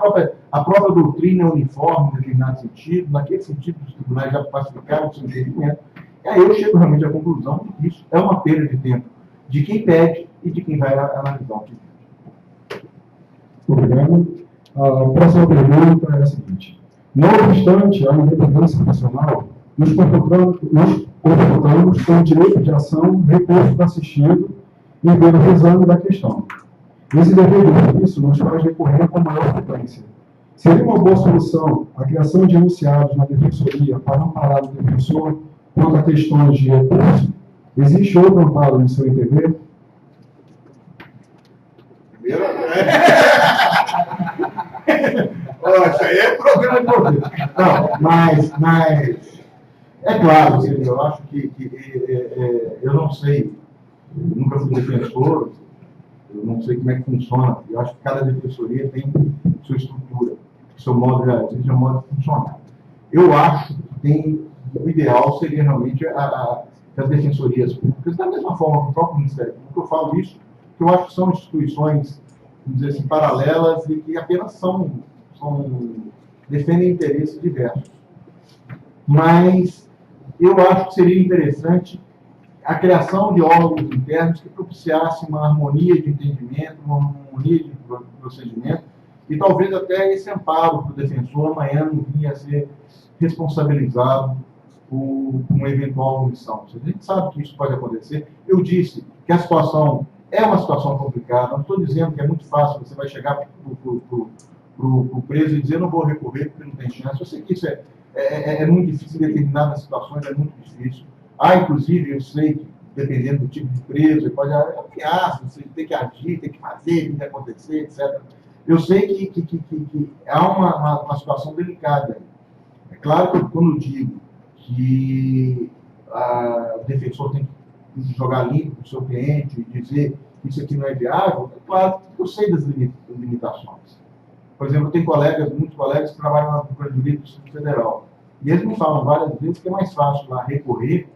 S3: própria doutrina é uniforme em determinado sentido, naquele sentido os tribunais já pacificaram o seu entendimento. E aí eu chego realmente à conclusão de que isso é uma perda de tempo de quem pede e de quem vai analisar o que pede.
S1: Obrigado. A próxima pergunta é a seguinte: não obstante a independência nacional, nos comportamos com o direito de ação recurso assistido e pelo exame da questão. Esse dever de ofício nos faz recorrer com maior frequência. Seria uma boa solução a criação de enunciados na defensoria para amparar o defensor quanto a questões de recurso? Existe outro amparo no seu entender?
S3: Isso aí é problema de você. Não, mas é claro, eu acho que eu não sei, eu nunca fui defensor, eu não sei como é que funciona. Eu acho que cada defensoria tem sua estrutura, seu modo de agir, seu modo de funcionar. Eu acho que o ideal seria realmente as defensorias públicas, da mesma forma que o próprio Ministério Público. Eu falo isso, que eu acho que são instituições, vamos dizer assim, paralelas e que apenas defendem interesses diversos. Mas eu acho que seria interessante a criação de órgãos internos que propiciassem uma harmonia de entendimento, uma harmonia de procedimento, e talvez até esse amparo para o defensor amanhã não vinha a ser responsabilizado por uma eventual omissão. A gente sabe que isso pode acontecer. Eu disse que a situação é uma situação complicada, não estou dizendo que é muito fácil, você vai chegar para o preso e dizer não vou recorrer porque não tem chance. Eu sei que isso é muito difícil em determinadas situações, é muito difícil. Inclusive, eu sei que, dependendo do tipo de preso, pode haver ameaça, você tem que agir, tem que fazer, tem que acontecer, etc. Eu sei que há uma situação delicada. É claro que quando eu digo que o defensor tem que jogar limpo o seu cliente e dizer que isso aqui não é viável, é claro que eu sei das limitações. Por exemplo, tem muitos colegas que trabalham na Procuradoria do Distrito Federal. E eles me falam várias vezes que é mais fácil lá recorrer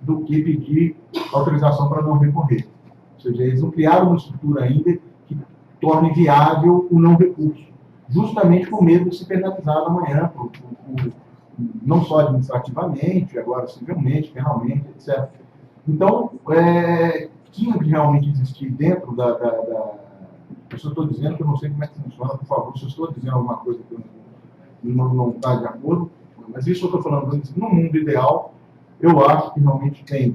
S3: do que pedir autorização para não recorrer. Ou seja, eles não criaram uma estrutura ainda que torne viável o não recurso, justamente com medo de ser penalizado amanhã, não só administrativamente, agora civilmente, penalmente, etc. Então, tinha que realmente existir dentro eu só estou dizendo que eu não sei como é que funciona, por favor, se eu estou dizendo alguma coisa que não está de acordo, mas isso eu estou falando, no mundo ideal, eu acho que realmente teria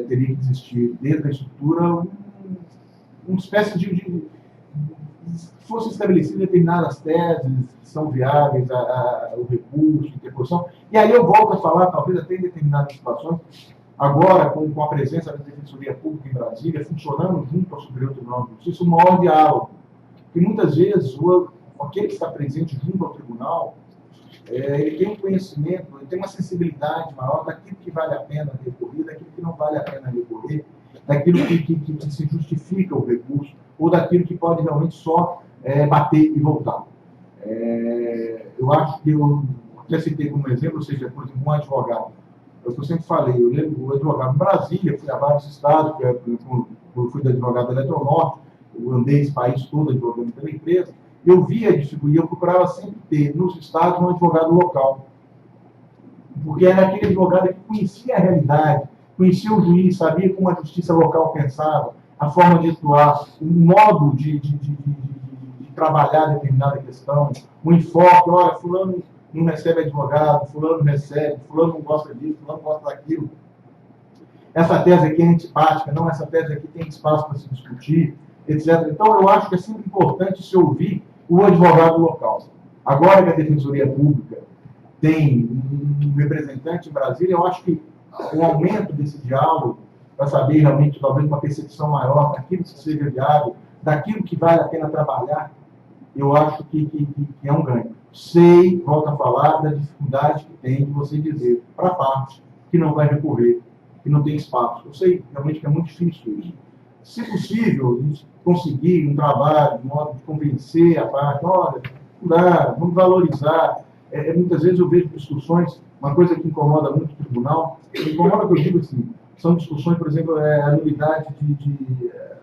S3: que existir dentro da estrutura uma espécie de fosse estabelecidas determinadas teses que são viáveis, o recurso, a interposição, e aí eu volto a falar, talvez até em determinadas situações, agora com a presença da Defensoria Pública em Brasília, funcionando junto ao Superior Tribunal de Justiça, um maior diálogo, porque muitas vezes aquele que está presente junto ao tribunal, ele tem um conhecimento, ele tem uma sensibilidade maior daquilo que vale a pena recorrer, daquilo que não vale a pena recorrer, daquilo que se justifica o recurso, ou daquilo que pode realmente só bater e voltar. Eu acho que eu até citei como exemplo, ou seja, por exemplo, um advogado. É o que eu sempre falei, eu lembro o advogado em Brasília, fui a vários estados, eu fui da advogada da Eletronorte, eu andei esse país todo advogando pela empresa, eu via a dificuldade, eu procurava sempre ter nos estados um advogado local. Porque era aquele advogado que conhecia a realidade, conhecia o juiz, sabia como a justiça local pensava, a forma de atuar, o modo de trabalhar determinada questão, o enfoque, olha, fulano não recebe advogado, fulano recebe, fulano não gosta disso, fulano gosta daquilo. Essa tese aqui é antipática, não, essa tese aqui tem espaço para se discutir, etc. Então, eu acho que é sempre importante se ouvir o advogado local. Agora que a Defensoria Pública tem um representante em Brasília, eu acho que o aumento desse diálogo, para saber realmente, talvez, uma percepção maior daquilo que seja viável, daquilo que vale a pena trabalhar, eu acho que é um ganho. Sei, volto a falar, da dificuldade que tem de você dizer para a parte que não vai recorrer, que não tem espaço. Eu sei realmente que é muito difícil isso. Se possível, a gente conseguir um trabalho, de modo de convencer a parte, olha, vamos valorizar. Muitas vezes eu vejo discussões, uma coisa que incomoda muito o tribunal, incomoda que eu digo assim, são discussões, por exemplo, a nulidade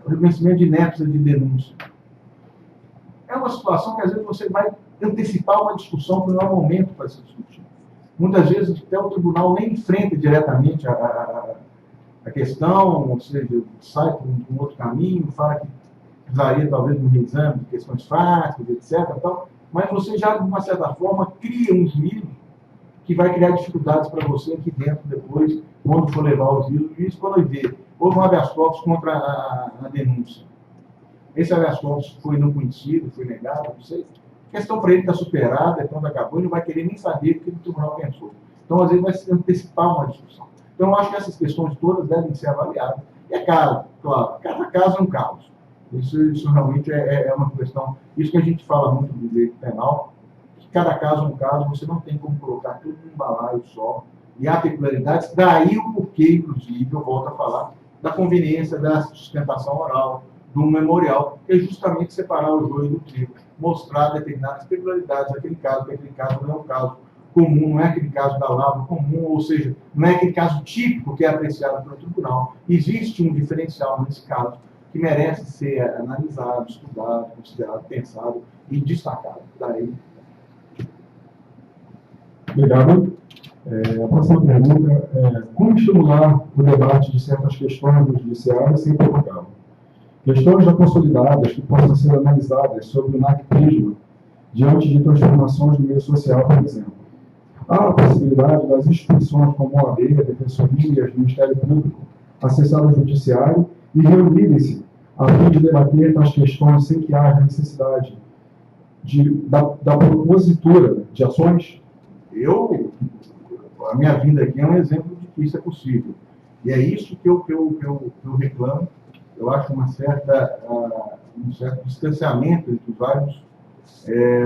S3: o reconhecimento de inépcia de denúncia. É uma situação que às vezes você vai antecipar uma discussão que não é o momento para se discutir. Muitas vezes até o tribunal nem enfrenta diretamente a questão, ou seja, sai por um outro caminho, fala que precisaria talvez de um reexame de questões práticas, etc. Tal, mas você já, de uma certa forma, cria um juízo que vai criar dificuldades para você aqui dentro depois, quando for levar o juízo, quando ele vê, houve um habeas corpus contra a denúncia. Esse habeas corpus foi não conhecido, foi negado, não sei. A questão para ele está superada, quando acabou, ele não vai querer nem saber o que o tribunal pensou. Então, às vezes, vai se antecipar uma discussão. Então, eu acho que essas questões todas devem ser avaliadas. E é caro, claro. Cada caso é um caso. Isso realmente é uma questão. Isso que a gente fala muito do direito penal, que cada caso é um caso, você não tem como colocar tudo num balaio só. E há peculiaridades, daí o porquê, inclusive, eu volto a falar, da conveniência da sustentação oral, do memorial, que é justamente separar o joio do trigo, mostrar determinadas peculiaridades daquele caso, que aquele caso não é um caso comum, não é aquele caso da lavra comum, ou seja, não é aquele caso típico que é apreciado pelo tribunal. Existe um diferencial nesse caso que merece ser analisado, estudado, considerado, pensado e destacado. Daí.
S1: Obrigado. A próxima pergunta é: como estimular o debate de certas questões do judiciário sem provocá-lo? Questões já consolidadas que possam ser analisadas sob o NAC-prisma diante de transformações no meio social, por exemplo. Há a possibilidade das instituições como a OAB, a Defensoria, o Ministério Público acessar o Judiciário e reunirem-se a fim de debater tais questões sem que haja necessidade da propositura de ações?
S3: A minha vinda aqui é um exemplo de que isso é possível. E é isso que eu reclamo. Eu acho um certo distanciamento entre os vários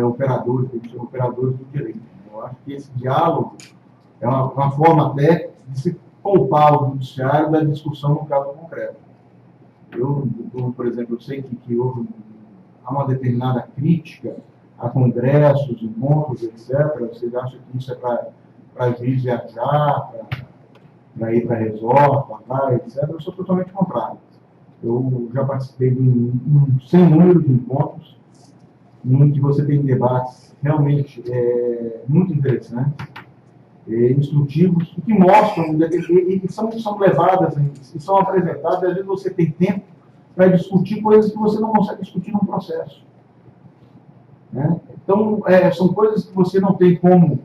S3: operadores, que a gente chama operadores do direito. Eu acho que esse diálogo é uma forma até de se poupar o judiciário da discussão no caso concreto. Por exemplo, eu sei que há uma determinada crítica a congressos, encontros, etc. Vocês acham que isso é para juiz viajar, para ir para resort, para praia, etc. Eu sou totalmente contrário. Eu já participei de sem número de encontros, em que você tem debates realmente muito interessantes, instrutivos, que mostram, e são levadas, e são apresentadas, e às vezes você tem tempo para discutir coisas que você não consegue discutir num processo. Né? Então, são coisas que você não tem como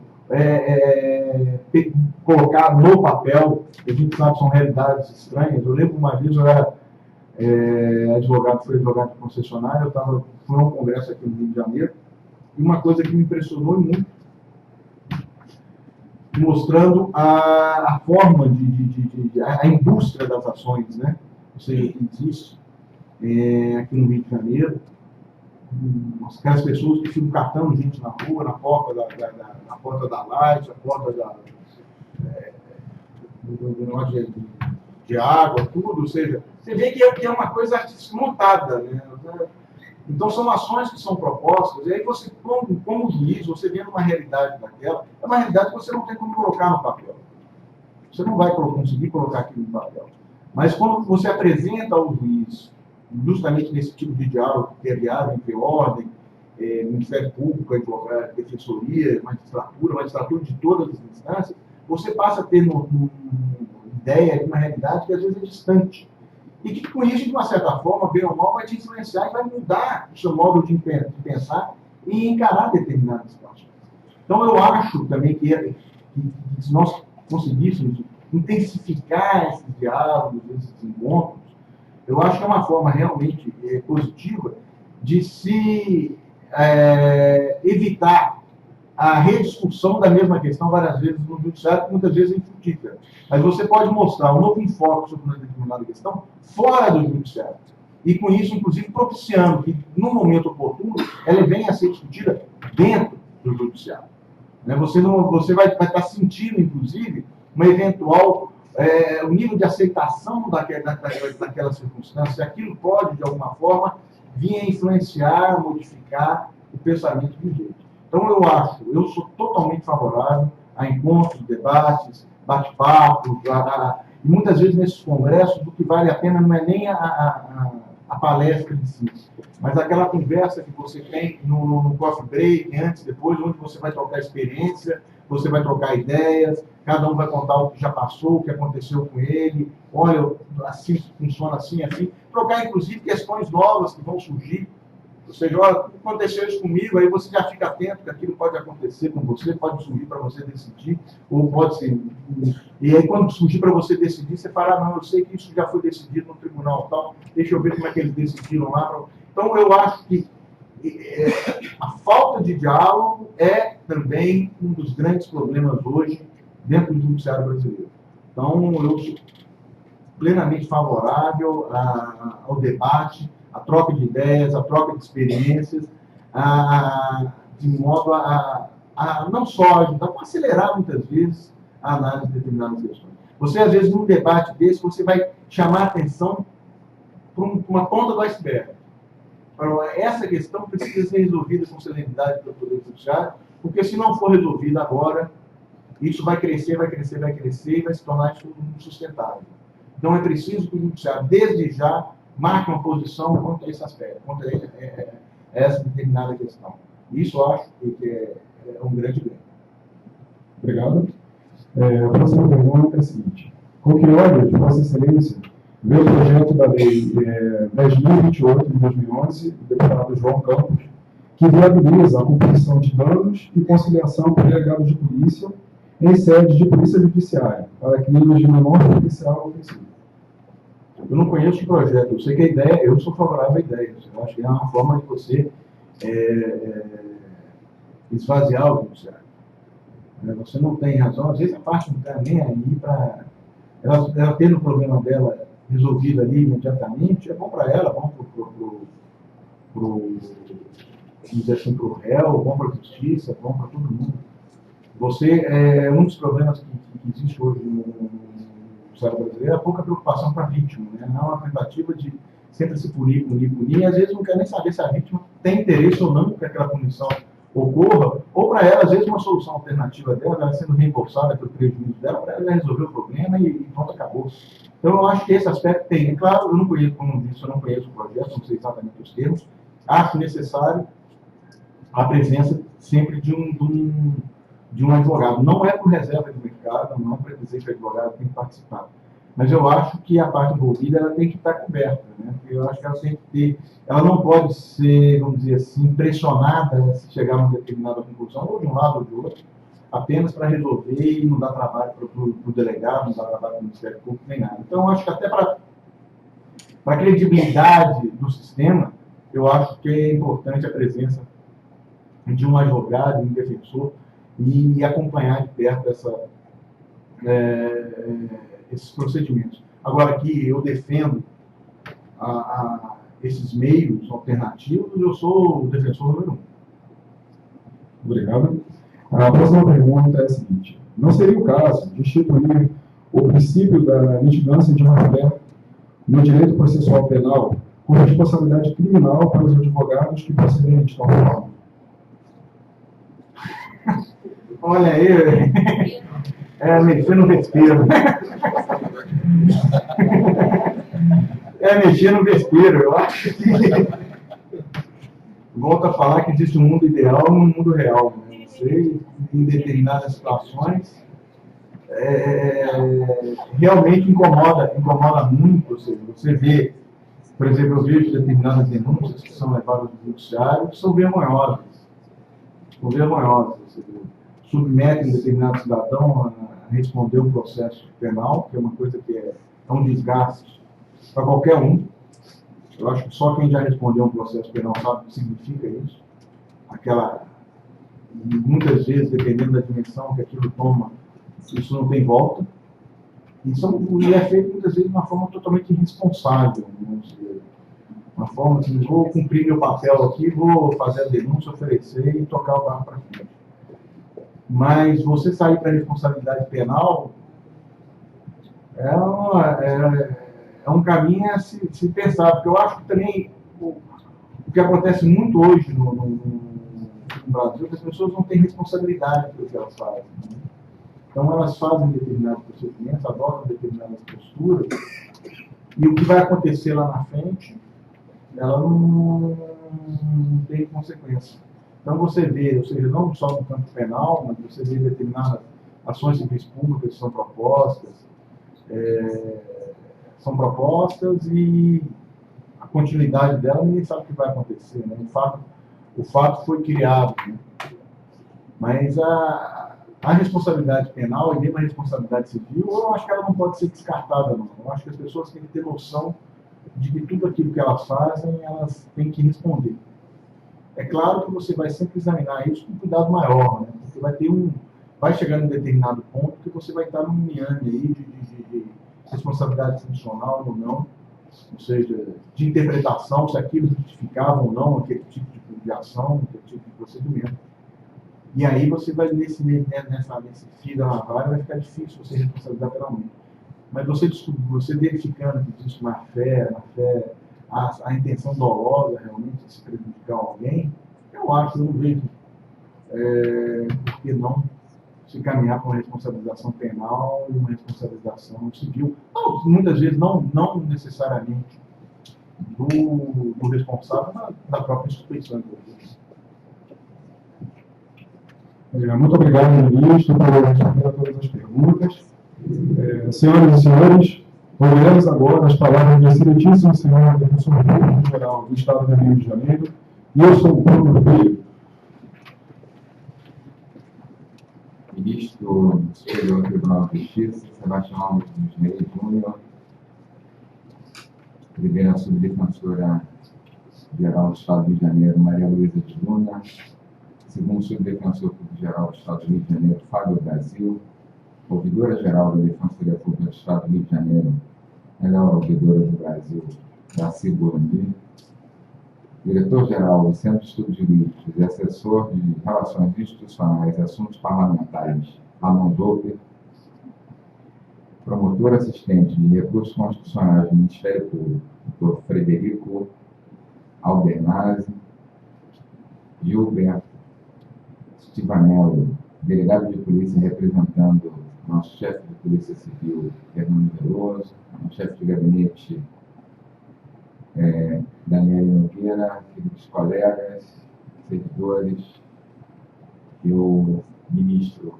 S3: colocar no papel, a gente sabe que são realidades estranhas. Eu lembro uma vez, eu era fui advogado de concessionário, fui a um congresso aqui no Rio de Janeiro, e uma coisa que me impressionou muito, mostrando a forma a indústria das ações, né? Ou seja, que existe aqui no Rio de Janeiro, aquelas pessoas que ficam catando gente na rua, na porta da laje, na porta do negócio de água, tudo, ou seja, você vê que é uma coisa montada, né? Então são ações que são propostas, e aí você, como juiz, você vendo uma realidade daquela, é uma realidade que você não tem como colocar no papel. Você não vai conseguir colocar aquilo no papel. Mas quando você apresenta ao juiz, justamente nesse tipo de diálogo, que é diálogo entre ordem, Ministério Público, advogado, Defensoria, magistratura de todas as instâncias, você passa a ter ideia de uma realidade que às vezes é distante. E que com isso, de uma certa forma, bem ou mal, vai te influenciar e vai mudar o seu modo de pensar e encarar determinadas situações. Então, eu acho também que se nós conseguíssemos intensificar esses diálogos, esses encontros, eu acho que é uma forma realmente positiva de se evitar a rediscussão da mesma questão várias vezes no judiciário, que muitas vezes é infrutífera. Mas você pode mostrar um novo enfoque sobre uma determinada questão fora do judiciário. E com isso, inclusive, propiciando que, no momento oportuno, ela venha a ser discutida dentro do judiciário. Né? Você vai estar sentindo, inclusive, uma eventual o nível de aceitação daquela circunstância. Aquilo pode, de alguma forma, vir a influenciar, modificar o pensamento do jeito. Então, eu sou totalmente favorável a encontros, debates, bate-papos, e muitas vezes nesses congressos, o que vale a pena não é nem a palestra em si, mas aquela conversa que você tem no coffee break, antes, depois, onde você vai trocar experiência, você vai trocar ideias, cada um vai contar o que já passou, o que aconteceu com ele, olha, assim funciona assim, assim, trocar, inclusive, questões novas que vão surgir. Ou seja, olha, aconteceu isso comigo, aí você já fica atento que aquilo pode acontecer com você, pode surgir para você decidir, ou pode ser. E aí, quando surgir para você decidir, você fala, não, eu sei que isso já foi decidido no tribunal tal, deixa eu ver como é que eles decidiram lá. Então, eu acho que a falta de diálogo é também um dos grandes problemas hoje dentro do judiciário brasileiro. Então, eu sou plenamente favorável ao debate, a troca de ideias, a troca de experiências, de modo a não só ajudar, mas acelerar muitas vezes a análise de determinadas questões. Você, às vezes, num debate desse, você vai chamar a atenção para uma ponta do iceberg. Essa questão precisa ser resolvida com celeridade pelo Poder Judiciário, porque se não for resolvida agora, isso vai crescer, vai crescer, vai crescer e vai se tornar insustentável. Então é preciso que o Judiciário, desde já, marque uma posição contra esse aspecto, contra essa determinada questão. Isso eu acho que é um grande ganho.
S1: Obrigado. A próxima pergunta é a seguinte: com que olhos, Vossa Excelência, vê o projeto da Lei 10.028 de 2011, do deputado João Campos, que viabiliza a composição de danos e conciliação por delegados de polícia em sede de polícia judiciária, para crimes de menor potencial ofensivo?
S3: Eu não conheço o projeto, eu sei que a ideia, eu sou favorável à ideia, eu acho que é uma forma de você esvaziar o judiciário. Você não tem razão, às vezes a parte não está nem aí para ela tendo o problema dela resolvido ali imediatamente, é bom para ela, bom para o réu, bom para a justiça, bom para todo mundo. Um dos problemas que existe hoje no Estado brasileiro é a pouca preocupação com a vítima, né? Não é uma tentativa de sempre se punir, e às vezes não quer nem saber se a vítima tem interesse ou não que aquela punição ocorra, ou para ela, às vezes, uma solução alternativa dela, ela sendo reembolsada pelo prejuízo dela, para ela resolver o problema e pronto, acabou. Então, eu acho que esse aspecto tem. É claro, eu não conheço, como disse, eu não conheço o projeto, não sei exatamente os termos. Acho necessário a presença sempre de um advogado. Não é por reserva de mercado, não é para dizer que o advogado tem que participar. Mas eu acho que a parte envolvida ela tem que estar coberta, né? Eu acho que ela tem que ter, ela não pode ser, vamos dizer assim, pressionada a se chegar a uma determinada conclusão, ou de um lado ou de outro, apenas para resolver e não dar trabalho para o delegado, não dar trabalho para o Ministério Público, nem nada. Então, eu acho que até para a credibilidade do sistema, eu acho que é importante a presença de um advogado, de um defensor, e acompanhar de perto esses procedimentos. Agora, que eu defendo esses meios alternativos, eu sou o defensor número 1.
S1: Obrigado. A próxima pergunta é a seguinte: não seria o caso de instituir o princípio da litigância de má-fé no direito processual penal com responsabilidade criminal para os advogados que procederem de tal forma?
S3: Olha aí, mexer no vespeiro. Mexer no vespeiro. Eu acho que volto a falar que existe um mundo ideal e um mundo real. Né? Você, em determinadas situações, realmente incomoda muito. Você vê, por exemplo, eu vejo determinadas denúncias que são levadas ao judiciário que são vergonhosas. Submetem um determinado cidadão a responder um processo penal, que é uma coisa que é um desgaste para qualquer um. Eu acho que só quem já respondeu um processo penal sabe o que significa isso. Muitas vezes, dependendo da dimensão que aquilo toma, isso não tem volta. E é feito muitas vezes de uma forma totalmente irresponsável. Uma forma assim, vou cumprir meu papel aqui, vou fazer a denúncia, oferecer e tocar o barco para frente. Mas você sair para a responsabilidade penal é um caminho a se pensar, porque eu acho que também o que acontece muito hoje no Brasil é que as pessoas não têm responsabilidade pelo que elas fazem. Né? Então elas fazem determinados procedimentos, adotam determinadas posturas, e o que vai acontecer lá na frente, ela não tem consequência. Então você vê, ou seja, não só no campo penal, mas você vê determinadas ações civis públicas que são propostas e a continuidade dela ninguém sabe o que vai acontecer. Né? O fato foi criado. Né? Mas a responsabilidade penal e mesmo a responsabilidade civil, eu acho que ela não pode ser descartada, não. Eu acho que as pessoas têm que ter noção de que tudo aquilo que elas fazem, elas têm que responder. É claro que você vai sempre examinar isso com cuidado maior, né? Porque vai chegar em um determinado ponto que você vai estar num miame aí de responsabilidade funcional ou não, ou seja, de interpretação, se aquilo justificava ou não aquele tipo de ação, aquele tipo de procedimento. E aí você vai, nesse fio da navalha, vai ficar difícil você responsabilizar penalmente. Mas você verificando que existe má fé, a intenção dolosa realmente de se prejudicar alguém, eu não vejo por que não se caminhar para uma responsabilização penal e uma responsabilização civil. Não, muitas vezes não necessariamente do responsável da própria instituição.
S1: Muito obrigado, ministro, por responder a todas as perguntas. Senhoras e senhores, ouviremos agora as palavras do excelentíssimo senhor defensor público-geral do Estado do Rio de Janeiro, Wilson Bruno Ribeiro.
S4: Ministro do Superior Tribunal de Justiça, Sebastião Alves dos Reis Júnior, primeira subdefensora-geral do Estado do Rio de Janeiro, Maria Luísa de Luna, segundo subdefensor público-geral do Estado do Rio de Janeiro, Fábio Brasil, ouvidora-geral da Defensoria Pública do Estado do Rio de Janeiro, melhor ouvidora do Brasil, Darcy Burandi, diretor-geral do Centro de Estudos Jurídicos e assessor de Relações Institucionais e Assuntos Parlamentares, Ramon Doppler, promotor assistente de Recursos Constitucionais do Ministério Público, Dr. Frederico Albernazzi, Gilberto Stivanello, delegado de polícia representando nosso chefe de Polícia Civil, Fernando Veloso, nosso chefe de gabinete, Daniel Nogueira, queridos colegas, servidores, e o ministro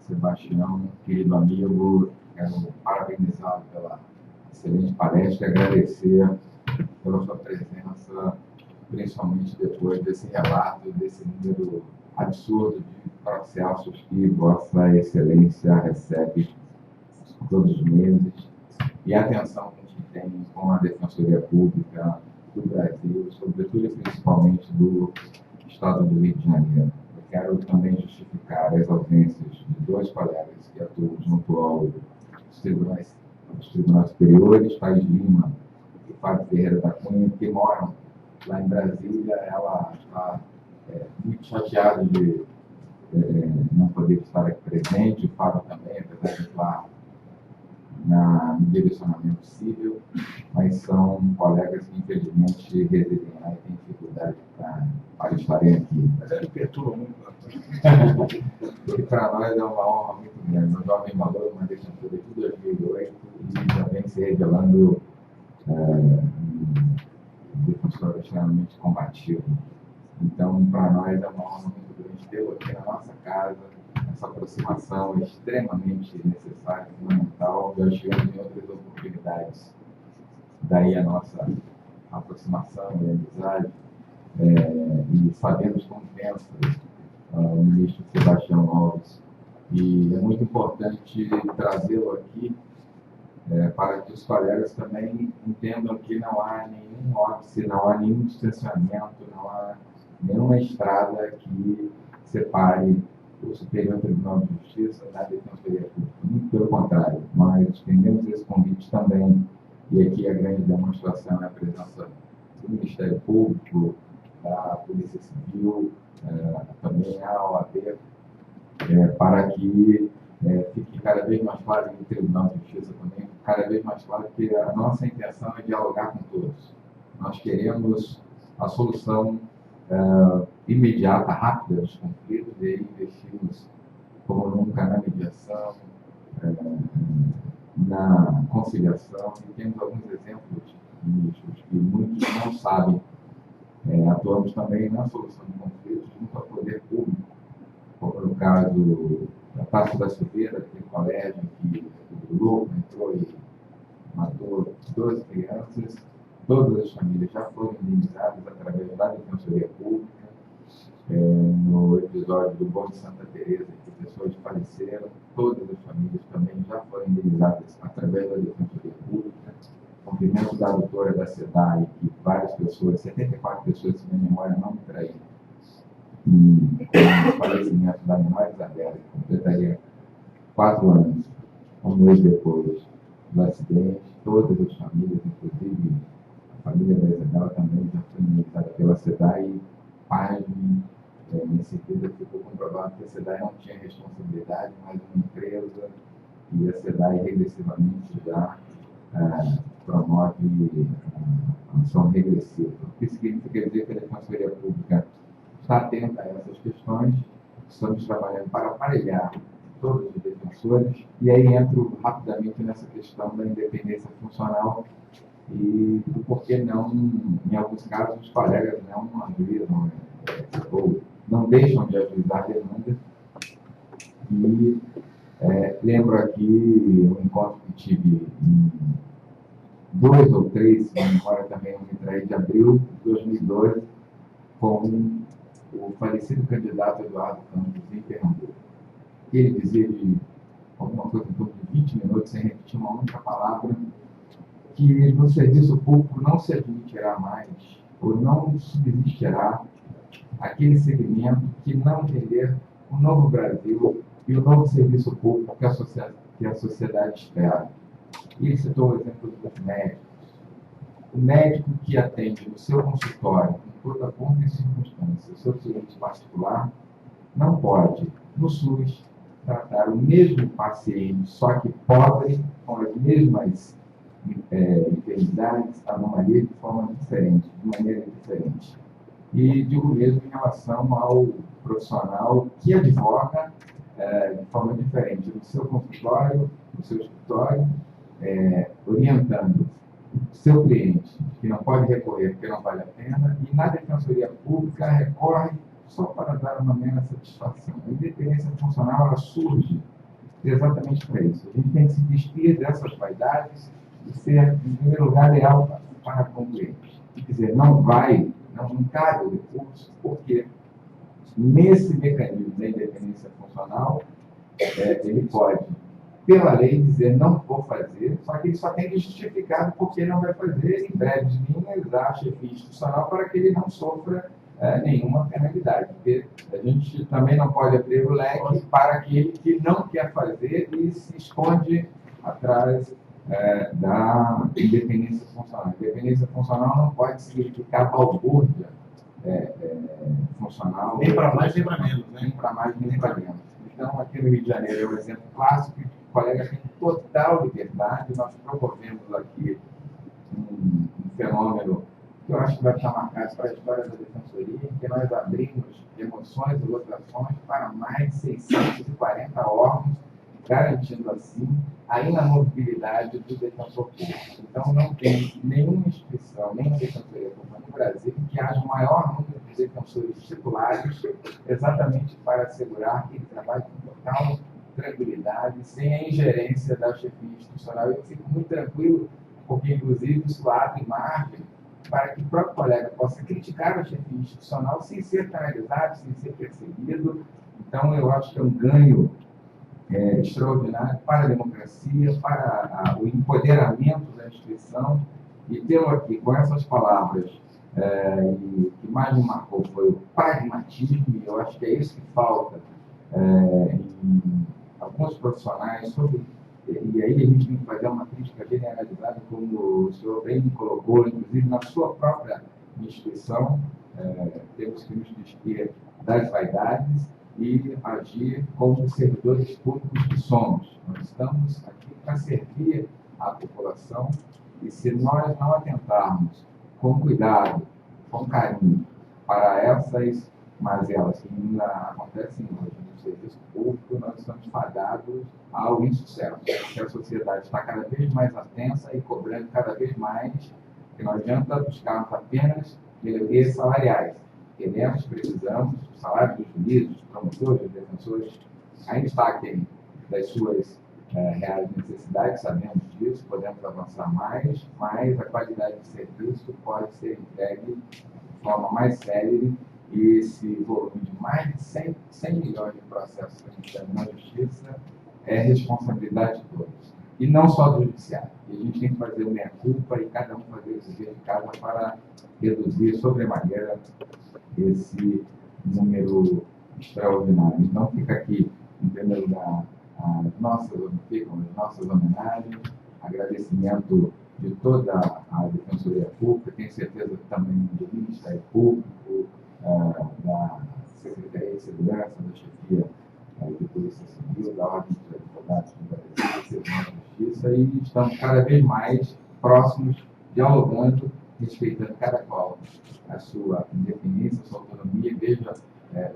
S4: Sebastião, querido amigo, quero parabenizá-lo pela excelente palestra e agradecer pela sua presença, principalmente depois desse relato, desse número absurdo de processos que Vossa Excelência recebe todos os meses, e a atenção que a gente tem com a Defensoria Pública do Brasil, sobretudo e principalmente do Estado do Rio de Janeiro. Eu quero também justificar as ausências de dois colegas que atuam junto aos tribunais superiores, Thais Lima e Fábio Ferreira da Cunha, que moram lá em Brasília. Ela está muito chateada de não poder estar aqui presente, o Fábio também, apesar de estar no direcionamento civil, mas são colegas que infelizmente residem lá e têm dificuldade para estarem aqui.
S3: Mas ele perturba muito.
S4: E para nós é uma honra muito grande. O Jovem Valor, uma defensoria de 2008, e já vem se revelando um defensor extremamente combativo. Então, para nós é uma honra muito grande tê-lo aqui na nossa casa. Essa aproximação é extremamente necessária, fundamental. Já tivemos em outras oportunidades. Daí a nossa aproximação e amizade. E sabemos como pensa o ministro Sebastião Alves. E é muito importante trazê-lo aqui para que os colegas também entendam que não há nenhum óbice, não há nenhum distanciamento, não há nenhuma estrada que separe o Superior Tribunal de Justiça da Defensoria Pública. Muito pelo contrário, nós estendemos esse convite também, e aqui a grande demonstração é a presença do Ministério Público, da Polícia Civil, também a OAB, para que fique cada vez mais claro, e o Tribunal de Justiça também, cada vez mais claro que a nossa intenção é dialogar com todos. Nós queremos a solução imediata, rápida dos conflitos, e aí investimos como nunca na mediação, na conciliação, e temos alguns exemplos, ministros, que muitos não sabem. Atuamos também na solução de conflitos junto ao poder público, como no caso da Taça da Silveira, aquele colégio que o louco entrou e matou 12 crianças. Todas as famílias já foram indenizadas através da Defensoria Pública. No episódio do Bom de Santa Teresa, que pessoas faleceram, todas as famílias também já foram indenizadas através da Defensoria Pública. Cumprimento da doutora da SEDAI, que várias pessoas, 74 pessoas, se minha memória não me trair, e o falecimento da menor Isabela, que completaria 4 anos, um mês depois do acidente. todas as famílias, inclusive a família da Isabela também já foi indenizada pela SEDAI, pasme, nesse sentido ficou comprovado que a SEDAI não tinha responsabilidade, mas uma empresa, e a SEDAI regressivamente já promove a ação regressiva. O que significa dizer que a Defensoria Pública está atenta a essas questões, estamos trabalhando para aparelhar todos os defensores, e aí entro rapidamente nessa questão da independência funcional e do porquê não, em alguns casos, os colegas não ajuizam, ou não deixam de ajuizar demandas. E lembro aqui um encontro que tive em 2 ou 3, se não me engano, também de abril de 2012, com o falecido candidato Eduardo Campos em Pernambuco. Ele dizia de alguma coisa em torno de 20 minutos, sem repetir uma única palavra, que no serviço público não se admitirá mais, ou não subsistirá, aquele segmento que não entender o novo Brasil e o novo serviço público que a sociedade espera. E ele citou o exemplo dos médicos. O médico que atende no seu consultório, com toda a pompa e circunstância, o seu cliente particular, não pode, no SUS, tratar o mesmo paciente, só que pobre, com as mesmas enfermidades, anomalias, de forma diferente, de maneira diferente. E digo mesmo em relação ao profissional que advoga de forma diferente, no seu consultório, no seu escritório, orientando o seu cliente, que não pode recorrer porque não vale a pena, e na Defensoria Pública recorre só para dar uma mera satisfação. A independência funcional ela surge exatamente para isso. A gente tem que se despir dessas vaidades e ser, em primeiro lugar, leal para com o cliente. Quer dizer, não cabe o recurso, porque nesse mecanismo da independência funcional, ele pode, pela lei, dizer não vou fazer, só que ele só tem que justificar porque não vai fazer, em breves linhas, a chefia institucional para que ele não sofra nenhuma penalidade, porque a gente também não pode abrir o leque para aquele que não quer fazer e se esconde atrás da independência funcional. Independência funcional não pode significar balbúrdia funcional.
S3: Nem para mais, nem para menos.
S4: Nem para mais, nem para menos. Então, aqui no Rio de Janeiro é um exemplo clássico que o colega tem total liberdade. Nós promovemos aqui um fenômeno que eu acho que vai ficar marcado para a história da Defensoria, que nós abrimos emoções e lotações para mais de 640 órgãos, garantindo assim a inamovibilidade do defensor público. Então, não tem nenhuma instituição, nem a Defensoria Pública no Brasil, que haja o maior número de defensores titulares, exatamente para assegurar que ele trabalhe com total tranquilidade, sem a ingerência da chefia institucional. Eu fico muito tranquilo, porque, inclusive, isso abre margem para que o próprio colega possa criticar a chefia institucional sem ser penalizado, sem ser perseguido. Então, eu acho que é um ganho extraordinário para a democracia, para o empoderamento da instituição. E tê-lo aqui com essas palavras, e o que mais me marcou foi o pragmatismo, e eu acho que é isso que falta em alguns profissionais, e aí a gente tem que fazer uma crítica generalizada, como o senhor bem colocou, inclusive na sua própria instituição, temos que nos despir das vaidades e agir como servidores públicos que somos. Nós estamos aqui para servir a população, e se nós não atentarmos com cuidado, com carinho, para essas mazelas que ainda acontecem hoje no serviço público, nós estamos fadados ao insucesso, porque a sociedade está cada vez mais atensa e cobrando cada vez mais, que não adianta buscarmos apenas melhorias salariais. Queremos, precisamos, o salário dos juízes, dos promotores, dos defensores, ainda está aquém das suas reais necessidades, sabemos disso, podemos avançar mais, mas a qualidade de serviço pode ser entregue de forma mais célere, e esse volume de mais de 100 milhões de processos que a gente tem na justiça é responsabilidade de todos, e não só do judiciário. E a gente tem que fazer o meia-culpa e cada um fazer o dever de casa para reduzir sobremaneira esse número extraordinário. Então, fica aqui, em primeiro lugar, ficam as nossas homenagens agradecimento de toda a Defensoria Pública, tenho certeza que também do Ministério Público, da Secretaria de Segurança, da Chefia de Polícia Civil, da Ordem dos Advogados do Brasil, da Justiça, e estamos cada vez mais próximos, dialogando, respeitando cada qual a sua independência, a sua autonomia. Veja,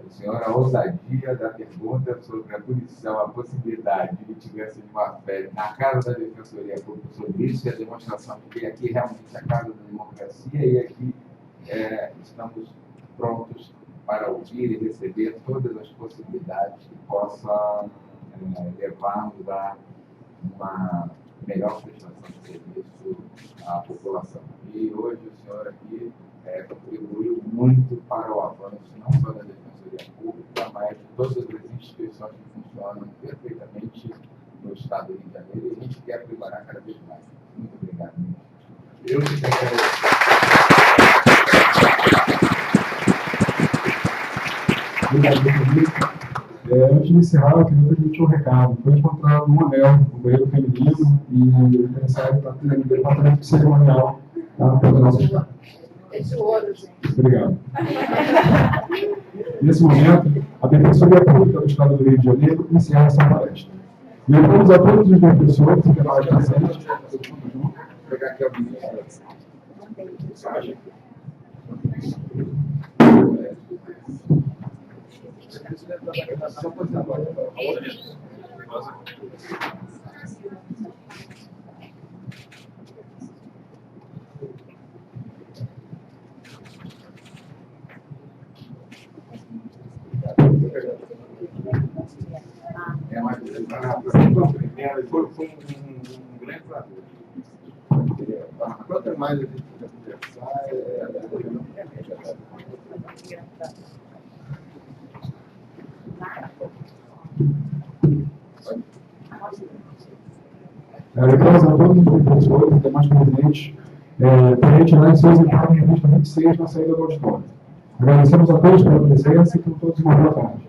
S4: o senhor, a ousadia da pergunta sobre a punição, a possibilidade de litigância de má-fé na Casa da Defensoria Pública sobre isso, e a demonstração de que aqui realmente é a Casa da Democracia, e aqui estamos prontos para ouvir e receber todas as possibilidades que possam levar-nos a uma melhor prestação de serviço à população. E hoje o senhor aqui contribuiu muito para o avanço, não só da Defensoria Pública, mas de todas as instituições que funcionam perfeitamente no Estado do Rio de Janeiro, e a gente quer aprimorar cada vez mais. Muito obrigado, ministro.
S3: Eu que quero.
S1: Obrigado, ministro. Antes de encerrar, eu queria transmitir um recado. Foi encontrado um anel no banheiro feminino e o interessado está no departamento cerimonial pela nossa escola.
S5: É de ouro, gente.
S1: Obrigado. Nesse momento, a Defensoria Pública do Estado do Rio de Janeiro encerra essa palestra. Lembramos a todos os defensores que pela presente.
S4: Vou pegar aqui o ministro.
S3: Foi um grande prazer. Quanto mais a gente puder conversar,
S1: Lembramos a todos os defensores e demais presentes para retirar seus entradas em revista 26 na saída do auditório. Agradecemos a todos pela presença e por todos uma boa tarde.